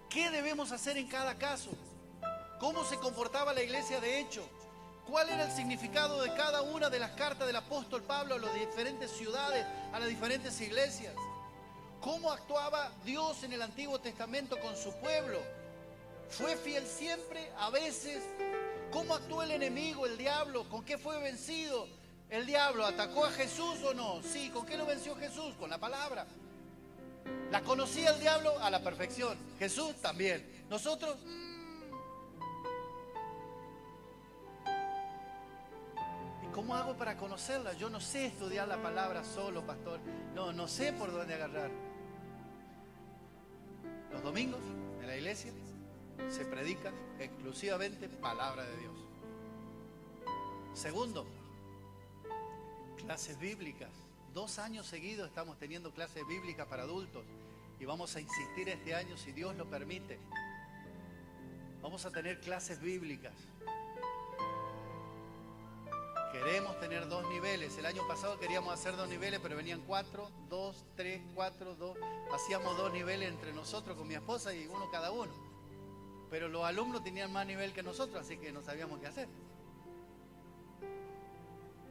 ¿Qué debemos hacer en cada caso? ¿Cómo se comportaba la iglesia de hecho? ¿Cuál era el significado de cada una de las cartas del apóstol Pablo a las diferentes ciudades, a las diferentes iglesias? ¿Cómo actuaba Dios en el Antiguo Testamento con su pueblo? ¿Fue fiel siempre? ¿A veces? ¿Cómo actuó el enemigo, el diablo? ¿Con qué fue vencido? ¿El diablo atacó a Jesús o no? Sí, ¿con qué lo venció Jesús? Con la palabra. ¿La conocía el diablo? A la perfección. Jesús también. Nosotros... ¿Cómo hago para conocerla? Yo no sé estudiar la palabra solo, pastor. No sé por dónde agarrar. Los domingos en la iglesia se predica exclusivamente palabra de Dios. Segundo, clases bíblicas. 2 años seguidos estamos teniendo clases bíblicas para adultos y vamos a insistir este año, si Dios lo permite. Vamos a tener clases bíblicas. Queremos tener 2 niveles. El año pasado queríamos hacer 2 niveles, pero venían 4, 2, 3, 4, 2. Hacíamos 2 niveles entre nosotros con mi esposa y uno cada uno. Pero los alumnos tenían más nivel que nosotros, así que no sabíamos qué hacer.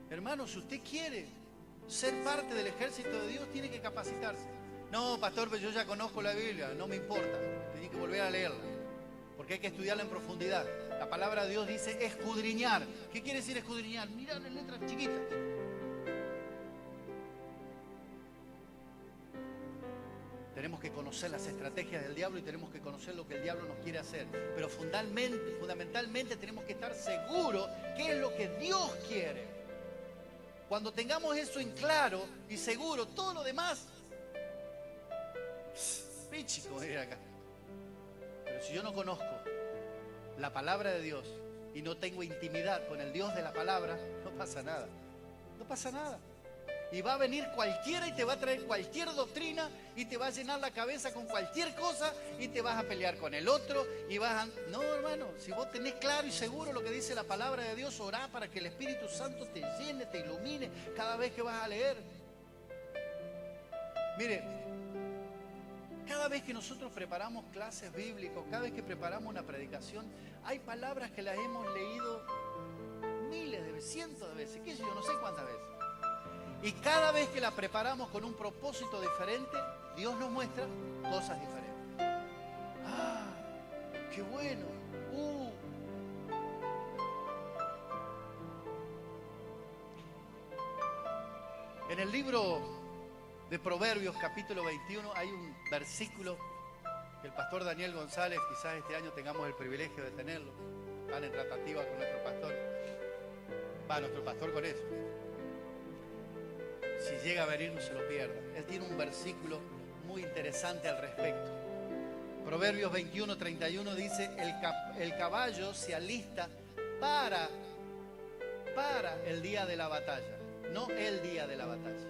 Hermano, si usted quiere ser parte del ejército de Dios, tiene que capacitarse. No, pastor, pero yo ya conozco la Biblia, no me importa. Tiene que volver a leerla, porque hay que estudiarla en profundidad. La palabra de Dios dice escudriñar. ¿Qué quiere decir escudriñar? Mirá en letras chiquitas. Tenemos que conocer las estrategias del diablo y tenemos que conocer lo que el diablo nos quiere hacer. Pero fundamentalmente tenemos que estar seguros qué es lo que Dios quiere. Cuando tengamos eso en claro y seguro, todo lo demás, pichico, acá. Pero si yo no conozco la palabra de Dios y no tengo intimidad con el Dios de la palabra, no pasa nada. No pasa nada. Y va a venir cualquiera y te va a traer cualquier doctrina y te va a llenar la cabeza con cualquier cosa y te vas a pelear con el otro y vas a... No, hermano, si vos tenés claro y seguro lo que dice la palabra de Dios, orá para que el Espíritu Santo te llene, te ilumine cada vez que vas a leer. Mire, cada vez que nosotros preparamos clases bíblicas, cada vez que preparamos una predicación, hay palabras que las hemos leído veces, cientos de veces, qué sé yo, no sé cuántas veces. Y cada vez que la preparamos con un propósito diferente, Dios nos muestra cosas diferentes. ¡Ah! ¡Qué bueno! En el libro de Proverbios, capítulo 21, hay un versículo que el pastor Daniel González, quizás este año tengamos el privilegio de tenerlo, van en tratativa con nuestro pastor, nuestro pastor con eso. Si llega a venir, no se lo pierda. Él tiene un versículo muy interesante al respecto. Proverbios 21, 31 dice, el caballo se alista para el día de la batalla, no el día de la batalla.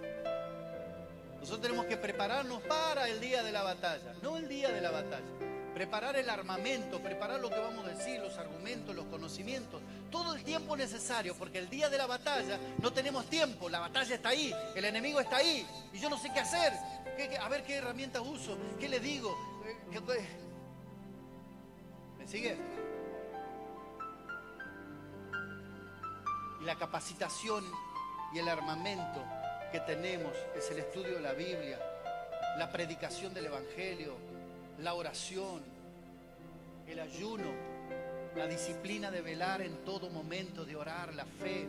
Nosotros tenemos que prepararnos para el día de la batalla, no el día de la batalla. Preparar el armamento, preparar lo que vamos a decir, los argumentos, los conocimientos, todo el tiempo necesario, porque el día de la batalla no tenemos tiempo, la batalla está ahí, el enemigo está ahí, y yo no sé qué hacer, a ver qué herramientas uso, qué le digo. ¿Me sigue? Y la capacitación y el armamento que tenemos es el estudio de la Biblia, la predicación del Evangelio, la oración, el ayuno, la disciplina de velar en todo momento, de orar, la fe,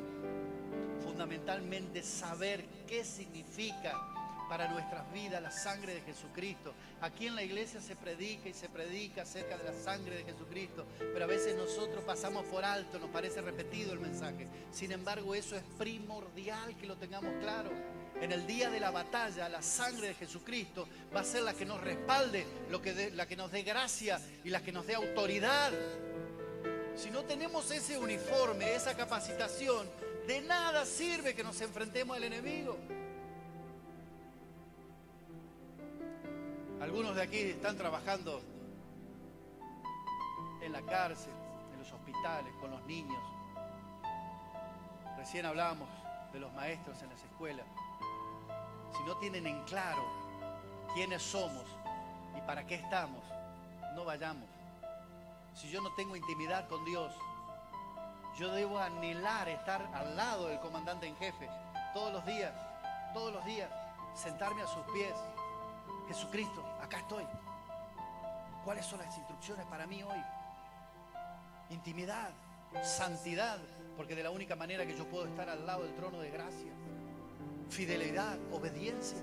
fundamentalmente saber qué significa para nuestras vidas la sangre de Jesucristo. Aquí en la iglesia se predica y se predica acerca de la sangre de Jesucristo, pero a veces nosotros pasamos por alto, nos parece repetido el mensaje. Sin embargo, eso es primordial que lo tengamos claro. En el día de la batalla, la sangre de Jesucristo va a ser la que nos respalde, la que nos dé gracia y la que nos dé autoridad. Si no tenemos ese uniforme, esa capacitación, de nada sirve que nos enfrentemos al enemigo. Algunos de aquí están trabajando en la cárcel, en los hospitales, con los niños. Recién hablábamos de los maestros en las escuelas. Si no tienen en claro quiénes somos y para qué estamos, no vayamos. Si yo no tengo intimidad con Dios, yo debo anhelar estar al lado del comandante en jefe todos los días, sentarme a sus pies. Jesucristo, acá estoy. ¿Cuáles son las instrucciones para mí hoy? Intimidad, santidad, porque de la única manera que yo puedo estar al lado del trono de gracia. Fidelidad, obediencia.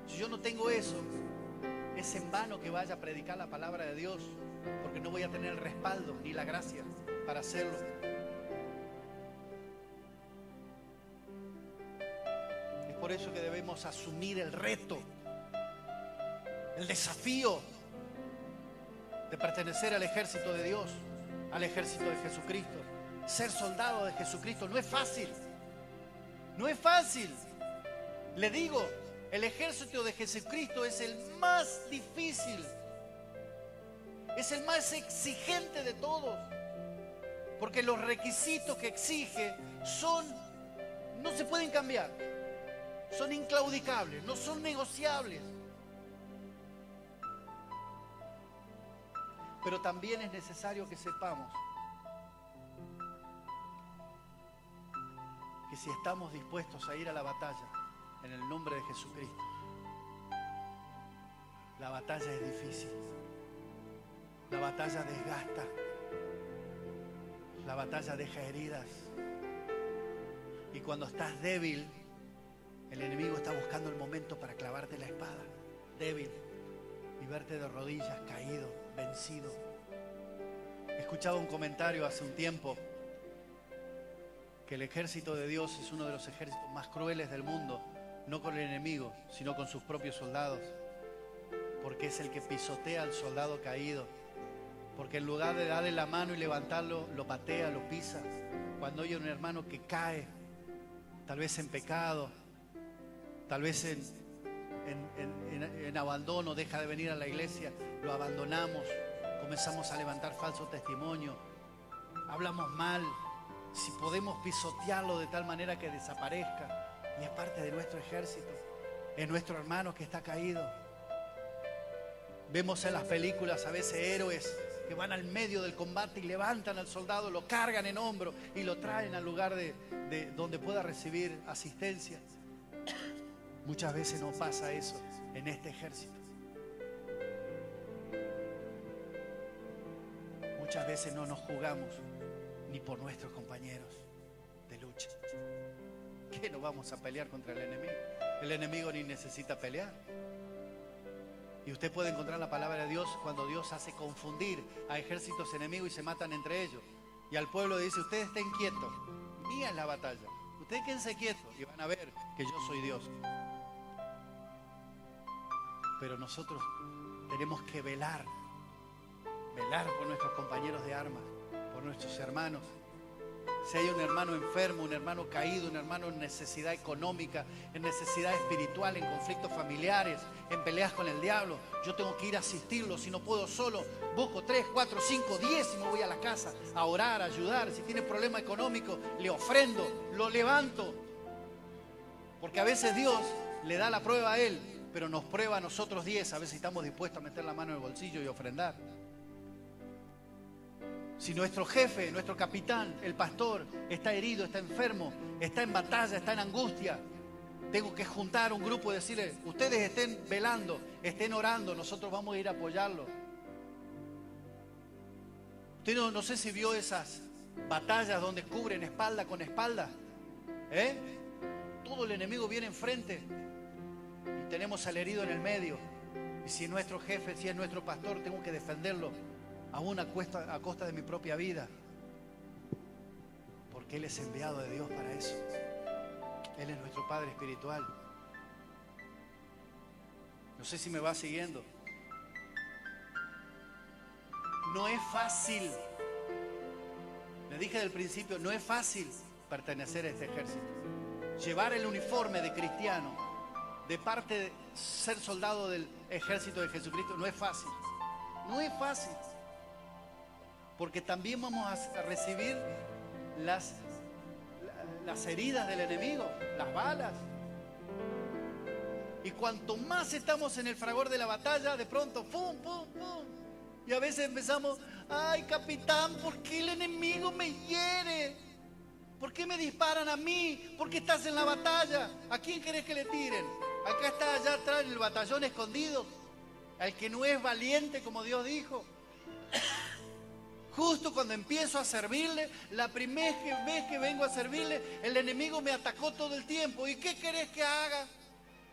Si yo no tengo eso, es en vano que vaya a predicar la palabra de Dios, porque no voy a tener el respaldo ni la gracia para hacerlo. Es por eso que debemos asumir el reto, el desafío de pertenecer al ejército de Dios, al ejército de Jesucristo. Ser soldado de Jesucristo no es fácil. No es fácil. Le digo, el ejército de Jesucristo es el más difícil. Es el más exigente de todos. Porque los requisitos que exige no se pueden cambiar. Son inclaudicables, no son negociables. Pero también es necesario que sepamos que si estamos dispuestos a ir a la batalla en el nombre de Jesucristo, la batalla es difícil, la batalla desgasta, la batalla deja heridas, y cuando estás débil, el enemigo está buscando el momento para clavarte la espada, débil, y verte de rodillas, caído, vencido. Escuchaba un comentario hace un tiempo que el ejército de Dios es uno de los ejércitos más crueles del mundo, no con el enemigo, sino con sus propios soldados, porque es el que pisotea al soldado caído, porque en lugar de darle la mano y levantarlo, lo patea, lo pisa. Cuando hay un hermano que cae, tal vez en pecado, tal vez en abandono, deja de venir a la iglesia, lo abandonamos, comenzamos a levantar falso testimonio, hablamos mal. Si podemos pisotearlo de tal manera que desaparezca, y es parte de nuestro ejército, es nuestro hermano que está caído. Vemos en las películas a veces héroes que van al medio del combate y levantan al soldado, lo cargan en hombro y lo traen al lugar de donde pueda recibir asistencia. Muchas veces no pasa eso en este ejército. Muchas veces no nos jugamos ni por nuestros compañeros de lucha. ¿Qué no vamos a pelear contra el enemigo? El enemigo ni necesita pelear. Y usted puede encontrar la palabra de Dios cuando Dios hace confundir a ejércitos enemigos y se matan entre ellos. Y al pueblo dice, ustedes estén quietos, mía es la batalla. Ustedes quédense quietos y van a ver que yo soy Dios. Pero nosotros tenemos que velar por nuestros compañeros de armas, por nuestros hermanos. Si hay un hermano enfermo, un hermano caído, un hermano en necesidad económica, en necesidad espiritual, en conflictos familiares, en peleas con el diablo, yo tengo que ir a asistirlo. Si no puedo solo, busco 3, 4, 5, 10 y me voy a la casa a orar, a ayudar. Si tiene problema económico, le ofrendo, lo levanto. Porque a veces Dios le da la prueba a él, pero nos prueba a nosotros 10, a ver si estamos dispuestos a meter la mano en el bolsillo y ofrendar. Si nuestro jefe, nuestro capitán, el pastor, está herido, está enfermo, está en batalla, está en angustia, tengo que juntar un grupo y decirle, ustedes estén velando, estén orando, nosotros vamos a ir a apoyarlo. Usted no sé si vio esas batallas donde cubren espalda con espalda. Todo el enemigo viene enfrente y tenemos al herido en el medio. Y si es nuestro jefe, si es nuestro pastor, tengo que defenderlo. Aún a costa de mi propia vida, porque Él es enviado de Dios para eso. Él es nuestro Padre espiritual. No sé si me va siguiendo. No es fácil. Le dije del principio, no es fácil pertenecer a este ejército. Llevar el uniforme de cristiano, de parte de ser soldado del ejército de Jesucristo, no es fácil. No es fácil. Porque también vamos a recibir las heridas del enemigo, las balas. Y cuanto más estamos en el fragor de la batalla, de pronto, ¡pum, pum, pum! Y a veces empezamos, ¡ay, capitán! ¿Por qué el enemigo me hiere? ¿Por qué me disparan a mí? ¿Por qué estás en la batalla? ¿A quién querés que le tiren? Acá está allá atrás el batallón escondido, al que no es valiente, como Dios dijo. Justo cuando empiezo a servirle, la primera vez que vengo a servirle, el enemigo me atacó todo el tiempo. ¿Y qué querés que haga?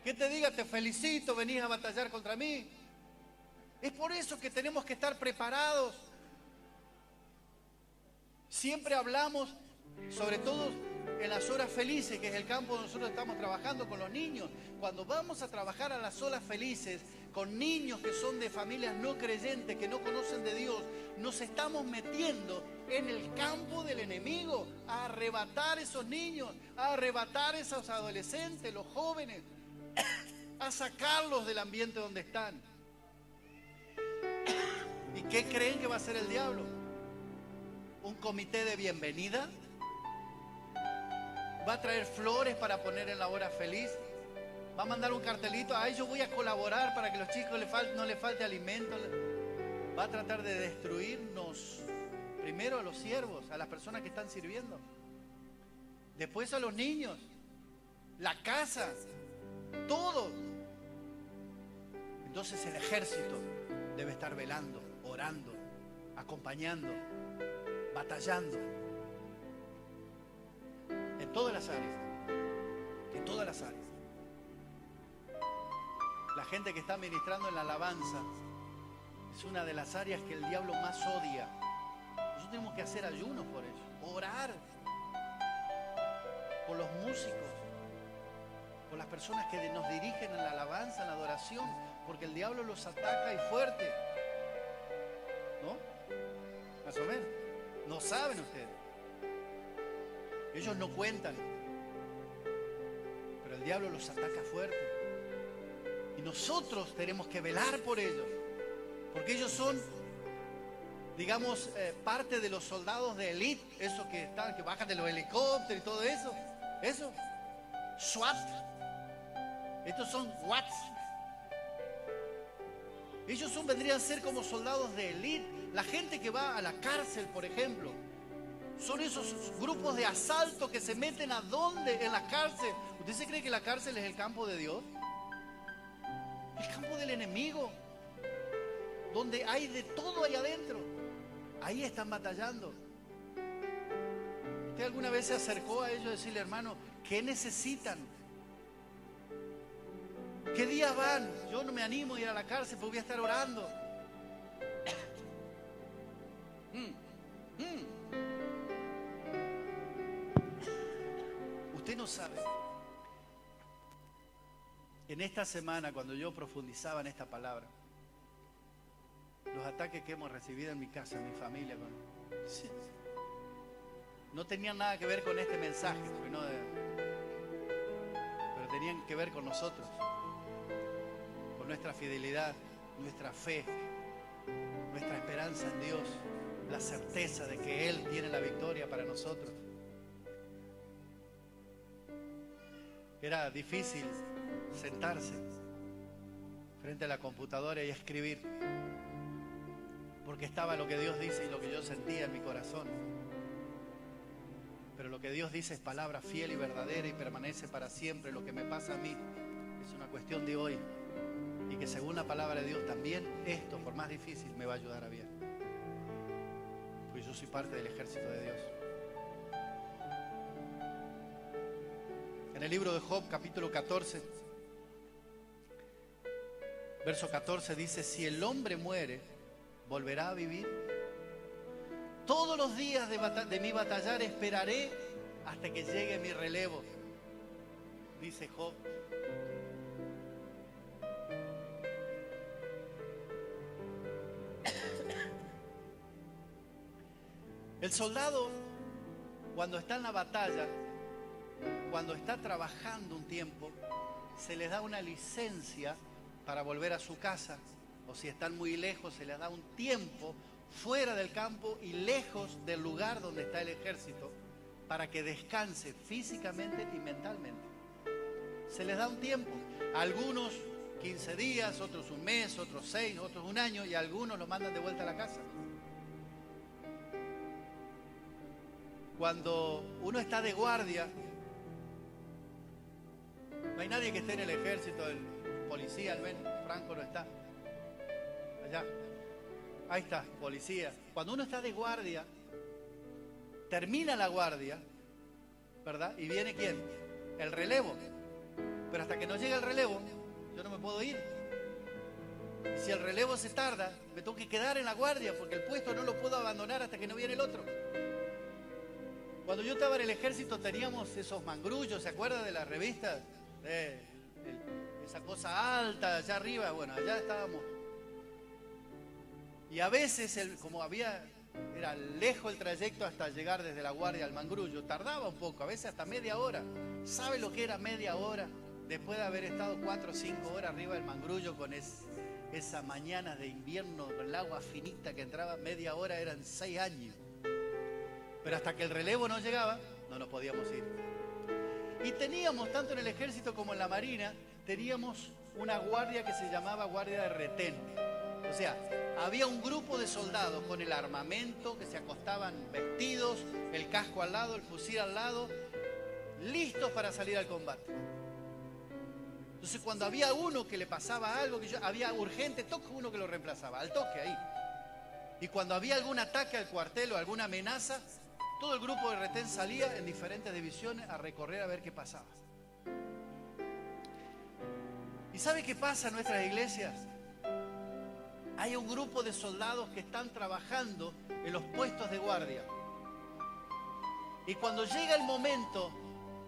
Que te diga, te felicito, venís a batallar contra mí. Es por eso que tenemos que estar preparados. Siempre hablamos, sobre todo en las horas felices, que es el campo donde nosotros estamos trabajando con los niños. Cuando vamos a trabajar a las horas felices, con niños que son de familias no creyentes, que no conocen de Dios, nos estamos metiendo en el campo del enemigo, a arrebatar esos niños, a arrebatar esos adolescentes, los jóvenes, a sacarlos del ambiente donde están. ¿Y qué creen que va a hacer el diablo? ¿Un comité de bienvenida? ¿Va a traer flores para poner en la hora feliz? ¿Va a mandar un cartelito? ¡Ay, yo voy a colaborar para que los chicos no les falte alimento! Va a tratar de destruirnos. Primero a los siervos, a las personas que están sirviendo. Después a los niños. La casa. Todo. Entonces el ejército debe estar velando, orando, acompañando, batallando. En todas las áreas. En todas las áreas. La gente que está ministrando en la alabanza es una de las áreas que el diablo más odia. Nosotros tenemos que hacer ayunos por eso, orar por los músicos, por las personas que nos dirigen en la alabanza, en la adoración, porque el diablo los ataca y fuerte. ¿No? Más o menos. No saben ustedes. Ellos no cuentan, pero el diablo los ataca fuerte. Y nosotros tenemos que velar por ellos, porque ellos son, digamos, parte de los soldados de élite, esos que bajan de los helicópteros y todo eso. Eso, SWAT. Estos son WATs. Ellos vendrían a ser como soldados de élite. La gente que va a la cárcel, por ejemplo, son esos grupos de asalto que se meten ¿a dónde? En la cárcel. ¿Usted se cree que la cárcel es el campo de Dios? El campo del enemigo, donde hay de todo ahí adentro. Ahí están batallando. ¿Usted alguna vez se acercó a ellos y decirle, hermano, qué necesitan? ¿Qué día van? Yo no me animo a ir a la cárcel porque voy a estar orando. Usted no sabe. En esta semana, cuando yo profundizaba en esta palabra, los ataques que hemos recibido en mi casa, en mi familia, no tenían nada que ver con este mensaje, pero tenían que ver con nosotros, con nuestra fidelidad, nuestra fe, nuestra esperanza en Dios, la certeza de que Él tiene la victoria para nosotros. Era difícil sentarse frente a la computadora y escribir, porque estaba lo que Dios dice y lo que yo sentía en mi corazón. Pero lo que Dios dice es palabra fiel y verdadera y permanece para siempre. Lo que me pasa a mí es una cuestión de hoy, y que según la palabra de Dios también esto, por más difícil, me va a ayudar a bien, pues yo soy parte del ejército de Dios. En el libro de Job, capítulo 14, verso 14 dice: si el hombre muere, ¿volverá a vivir? Todos los días de mi batallar esperaré hasta que llegue mi relevo, dice Job. El soldado, cuando está en la batalla, cuando está trabajando un tiempo, se les da una licencia para volver a su casa, o si están muy lejos, se les da un tiempo fuera del campo y lejos del lugar donde está el ejército, para que descanse físicamente y mentalmente. Se les da un tiempo, a algunos 15 días, otros un mes, otros 6, otros un año, y a algunos los mandan de vuelta a la casa. Cuando uno está de guardia, no hay nadie que esté en el ejército, el policía, al menos Franco no está. Allá. Ahí está, policía. Cuando uno está de guardia, termina la guardia, ¿verdad? Y viene ¿quién? El relevo. Pero hasta que no llegue el relevo, yo no me puedo ir. Y si el relevo se tarda, me tengo que quedar en la guardia, porque el puesto no lo puedo abandonar hasta que no viene el otro. Cuando yo estaba en el ejército teníamos esos mangrullos, ¿se acuerda de la revista? Esa cosa alta allá arriba, bueno, allá estábamos. Y a veces, era lejos el trayecto hasta llegar desde la guardia al mangrullo, tardaba un poco, a veces hasta media hora. ¿Sabe lo que era media hora? Después de haber estado 4 o 5 horas arriba del mangrullo con esa mañana de invierno, con el agua finita que entraba, media hora eran 6 años. Pero hasta que el relevo no llegaba, no nos podíamos ir. Y teníamos, tanto en el ejército como en la marina, teníamos una guardia que se llamaba guardia de retén. O sea, había un grupo de soldados con el armamento, que se acostaban vestidos, el casco al lado, el fusil al lado, listos para salir al combate. Entonces, cuando había uno que le pasaba algo, había urgente, toque uno que lo reemplazaba, al toque ahí. Y cuando había algún ataque al cuartel o alguna amenaza, todo el grupo de retén salía en diferentes divisiones a recorrer a ver qué pasaba. ¿Y sabe qué pasa en nuestras iglesias? Hay un grupo de soldados que están trabajando en los puestos de guardia. Y cuando llega el momento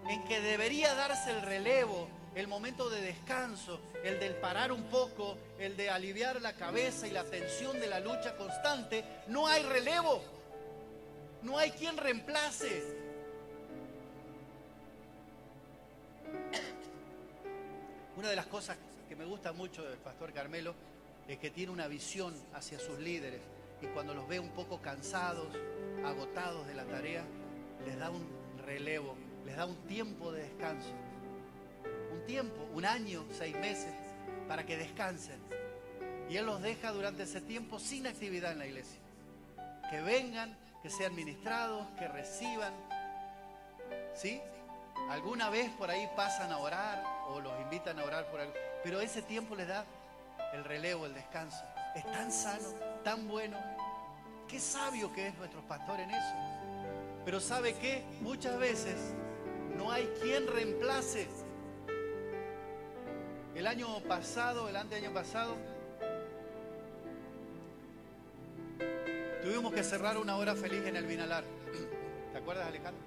en que debería darse el relevo, el momento de descanso, el del parar un poco, el de aliviar la cabeza y la tensión de la lucha constante, no hay relevo. No hay quien reemplace. Una de las cosas que me gusta mucho del pastor Carmelo es que tiene una visión hacia sus líderes, y cuando los ve un poco cansados, agotados de la tarea, les da un relevo, les da un tiempo de descanso. Un tiempo, un año, 6 meses, para que descansen. Y Él los deja durante ese tiempo sin actividad en la iglesia. Que vengan, que sean ministrados, que reciban. ¿Sí? Alguna vez por ahí pasan a orar o los invitan a orar por algo. Pero ese tiempo les da el relevo, el descanso. Es tan sano, tan bueno. Qué sabio que es nuestro pastor en eso. Pero ¿sabe qué? Muchas veces no hay quien reemplace. El año pasado, el anteaño pasado, tuvimos que cerrar una hora feliz en el Vinalar. ¿Te acuerdas, Alejandro?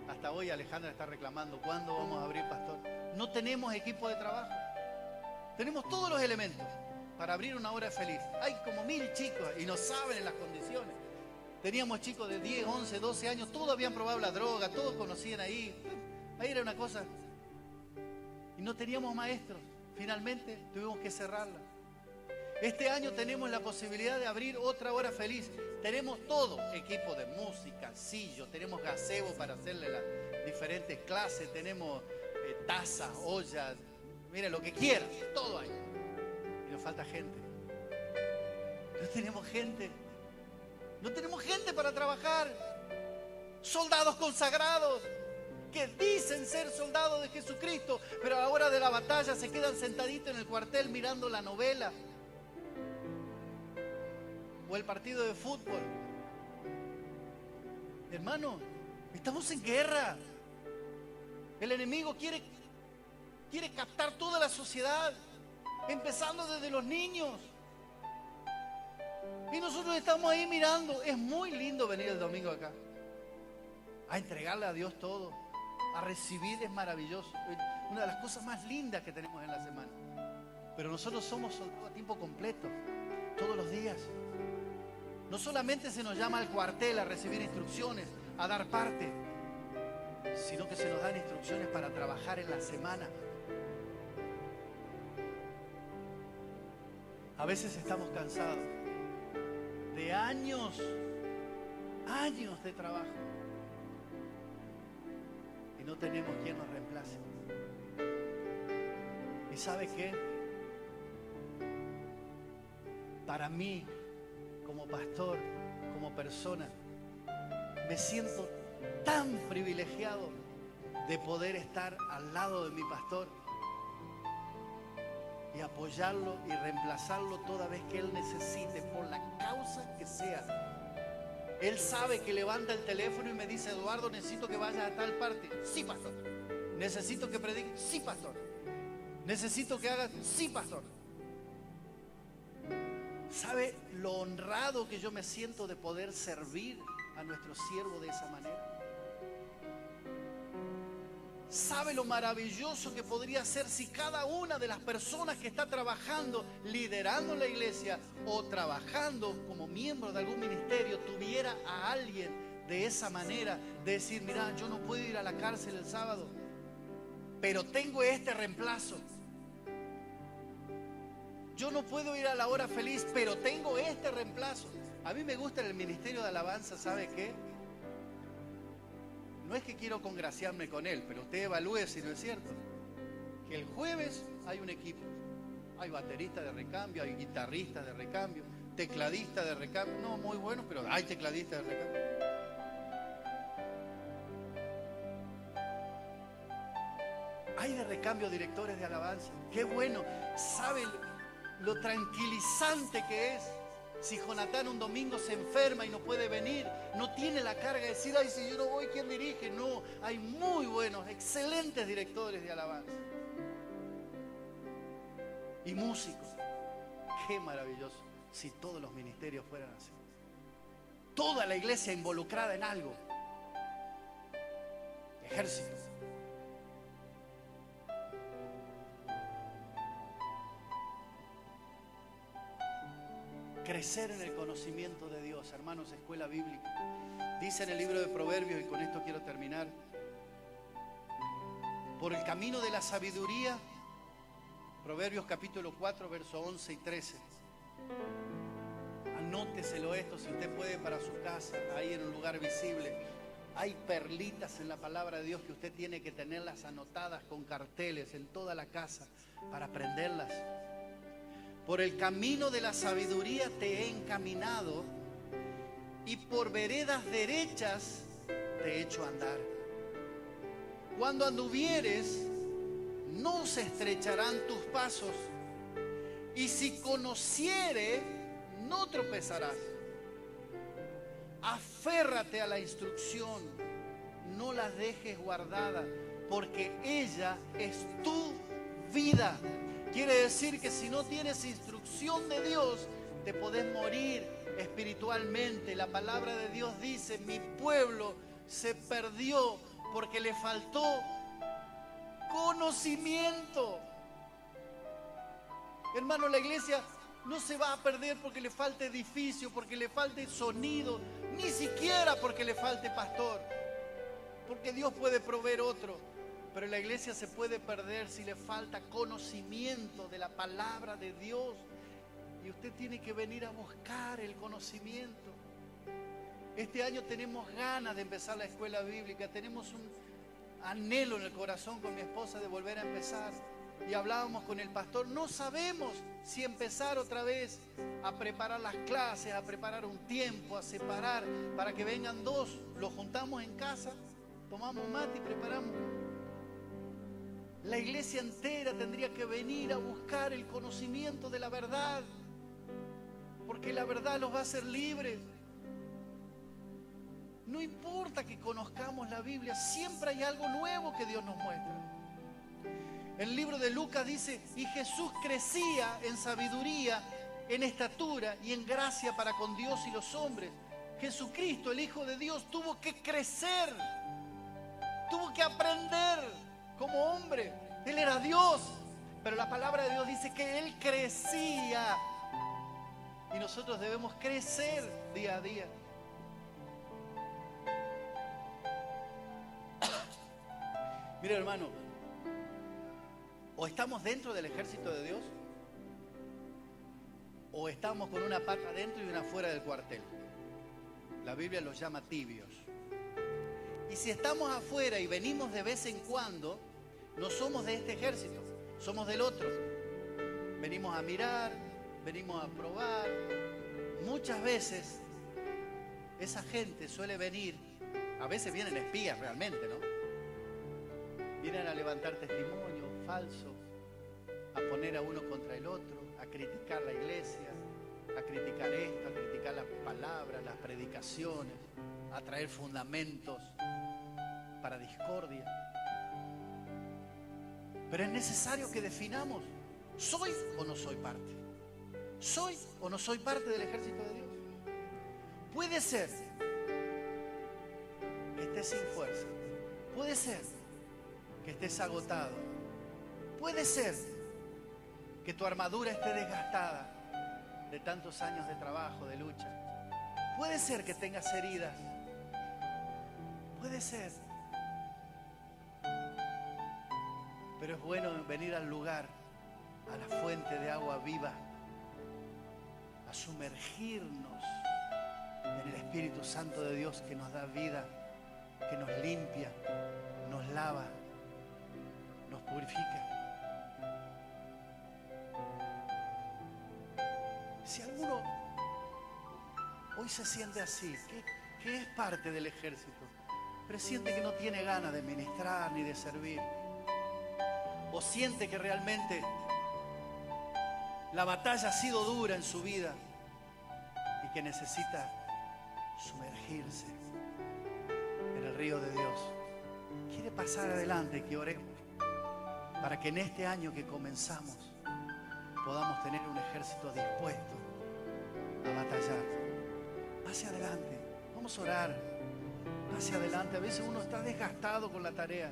Hasta hoy Alejandra está reclamando, ¿cuándo vamos a abrir, pastor? No tenemos equipo de trabajo. Tenemos todos los elementos para abrir una hora feliz. Hay como 1000 chicos y no saben en las condiciones. Teníamos chicos de 10, 11, 12 años, todos habían probado la droga, todos conocían ahí. Ahí era una cosa. Y no teníamos maestros. Finalmente tuvimos que cerrarla. Este año tenemos la posibilidad de abrir otra hora feliz. Tenemos todo, equipo de música, sillo, tenemos gazebo para hacerle las diferentes clases, tenemos tazas, ollas, miren lo que quieran, todo hay. Y nos falta gente. No tenemos gente. No tenemos gente para trabajar. Soldados consagrados que dicen ser soldados de Jesucristo, pero a la hora de la batalla se quedan sentaditos en el cuartel mirando la novela o el partido de fútbol. Hermano, estamos en guerra. El enemigo quiere captar toda la sociedad, empezando desde los niños. Y nosotros estamos ahí mirando. Es muy lindo venir el domingo acá, a entregarle a Dios todo, a recibir. Es maravilloso. Una de las cosas más lindas que tenemos en la semana. Pero nosotros somos soldados a tiempo completo, todos los días. No solamente se nos llama al cuartel a recibir instrucciones, a dar parte, sino que se nos dan instrucciones para trabajar en la semana. A veces estamos cansados de años de trabajo y no tenemos quien nos reemplace. ¿Y sabe qué? Para mí, como pastor, como persona, me siento tan privilegiado de poder estar al lado de mi pastor y apoyarlo y reemplazarlo toda vez que él necesite, por la causa que sea. Él sabe que levanta el teléfono y me dice: Eduardo, necesito que vayas a tal parte. Sí, pastor. Necesito que prediques. Sí, pastor. Necesito que hagas. Sí, pastor. ¿Sabe lo honrado que yo me siento de poder servir a nuestro siervo de esa manera? ¿Sabe lo maravilloso que podría ser si cada una de las personas que está trabajando, liderando la iglesia o trabajando como miembro de algún ministerio, tuviera a alguien de esa manera, de decir: mira, yo no puedo ir a la cárcel el sábado, pero tengo este reemplazo. Yo no puedo ir a la hora feliz, pero tengo este reemplazo. A mí me gusta en el ministerio de alabanza, ¿sabe qué? No es que quiero congraciarme con él, pero usted evalúe si no es cierto. Que el jueves hay un equipo. Hay bateristas de recambio, hay guitarristas de recambio, tecladistas de recambio. No muy bueno, pero hay tecladistas de recambio. Hay de recambio directores de alabanza. Qué bueno. ¿Sabe lo tranquilizante que es? Si Jonatán un domingo se enferma y no puede venir, no tiene la carga de decir: ay, si yo no voy, ¿quién dirige? No, hay muy buenos, excelentes directores de alabanza. Y músicos. Qué maravilloso si todos los ministerios fueran así. Toda la iglesia involucrada en algo. Ejércitos. Crecer en el conocimiento de Dios, hermanos, escuela bíblica. Dice en el libro de Proverbios, y con esto quiero terminar: por el camino de la sabiduría, Proverbios capítulo 4, versos 11 y 13. Anóteselo esto si usted puede para su casa, ahí en un lugar visible. Hay perlitas en la palabra de Dios que usted tiene que tenerlas anotadas con carteles en toda la casa para aprenderlas. Por el camino de la sabiduría te he encaminado y por veredas derechas te he hecho andar. Cuando anduvieres, no se estrecharán tus pasos, y si conociere, no tropezarás. Aférrate a la instrucción, no la dejes guardada, porque ella es tu vida. Quiere decir que si no tienes instrucción de Dios, te podés morir espiritualmente. La palabra de Dios dice: mi pueblo se perdió porque le faltó conocimiento. Hermano, la iglesia no se va a perder porque le falte edificio, porque le falte sonido, ni siquiera porque le falte pastor, porque Dios puede proveer otro. Pero la iglesia se puede perder si le falta conocimiento de la palabra de Dios. Y usted tiene que venir a buscar el conocimiento. Este año tenemos ganas de empezar la escuela bíblica. Tenemos un anhelo en el corazón con mi esposa de volver a empezar. Y hablábamos con el pastor. No sabemos si empezar otra vez a preparar las clases, a preparar un tiempo, a separar para que vengan dos. Los juntamos en casa, tomamos mate y preparamos. La iglesia entera tendría que venir a buscar el conocimiento de la verdad, porque la verdad los va a hacer libres. No importa que conozcamos la Biblia, siempre hay algo nuevo que Dios nos muestra. El libro de Lucas dice: y Jesús crecía en sabiduría, en estatura y en gracia para con Dios y los hombres. Jesucristo, el Hijo de Dios, tuvo que crecer, tuvo que aprender como hombre. Él era Dios, pero la palabra de Dios dice que Él crecía. Y nosotros debemos crecer día a día. Mira, hermano, o estamos dentro del ejército de Dios, o estamos con una pata adentro y una fuera del cuartel. La Biblia los llama tibios. Y si estamos afuera y venimos de vez en cuando, no somos de este ejército, somos del otro. Venimos a mirar, venimos a probar. Muchas veces esa gente suele venir, a veces vienen espías realmente, ¿no? Vienen a levantar testimonio falso, a poner a uno contra el otro, a criticar la iglesia, a criticar esto, a criticar las palabras, las predicaciones, a traer fundamentos para discordia. Pero es necesario que definamos: ¿soy o no soy parte? ¿Soy o no soy parte del ejército de Dios? Puede ser que estés sin fuerza, puede ser que estés agotado, puede ser que tu armadura esté desgastada de tantos años de trabajo, de lucha, puede ser que tengas heridas, puede ser. Pero es bueno venir al lugar, a la fuente de agua viva, a sumergirnos en el Espíritu Santo de Dios que nos da vida, que nos limpia, nos lava, nos purifica. Si alguno hoy se siente así, que es parte del ejército, pero siente que no tiene ganas de ministrar ni de servir, o siente que realmente la batalla ha sido dura en su vida y que necesita sumergirse en el río de Dios, quiere pasar adelante, que oremos para que en este año que comenzamos podamos tener un ejército dispuesto a batallar. Hacia adelante, vamos a orar. Hacia adelante. A veces uno está desgastado con la tarea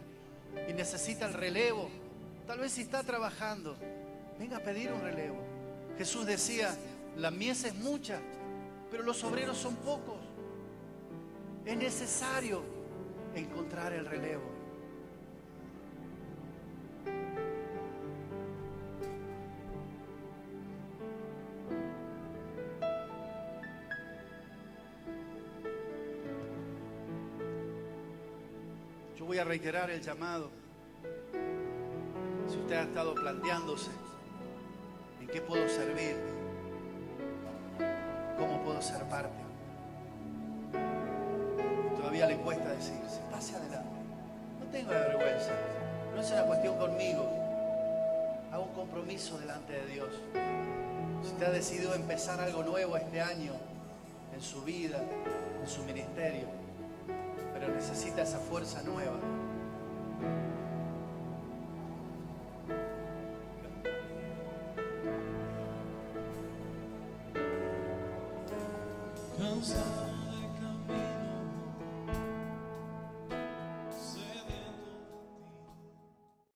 y necesita el relevo. Tal vez si está trabajando, venga a pedir un relevo. Jesús decía: la mies es mucha, pero los obreros son pocos. Es necesario encontrar el relevo. Yo voy a reiterar el llamado. Si usted ha estado planteándose en qué puedo servir? ¿Cómo puedo ser parte? Todavía le cuesta decirse, pase adelante. No tenga vergüenza. No es una cuestión conmigo. Hago un compromiso delante de Dios. Si usted ha decidido empezar algo nuevo este año, en su vida, en su ministerio, pero necesita esa fuerza nueva. Cansado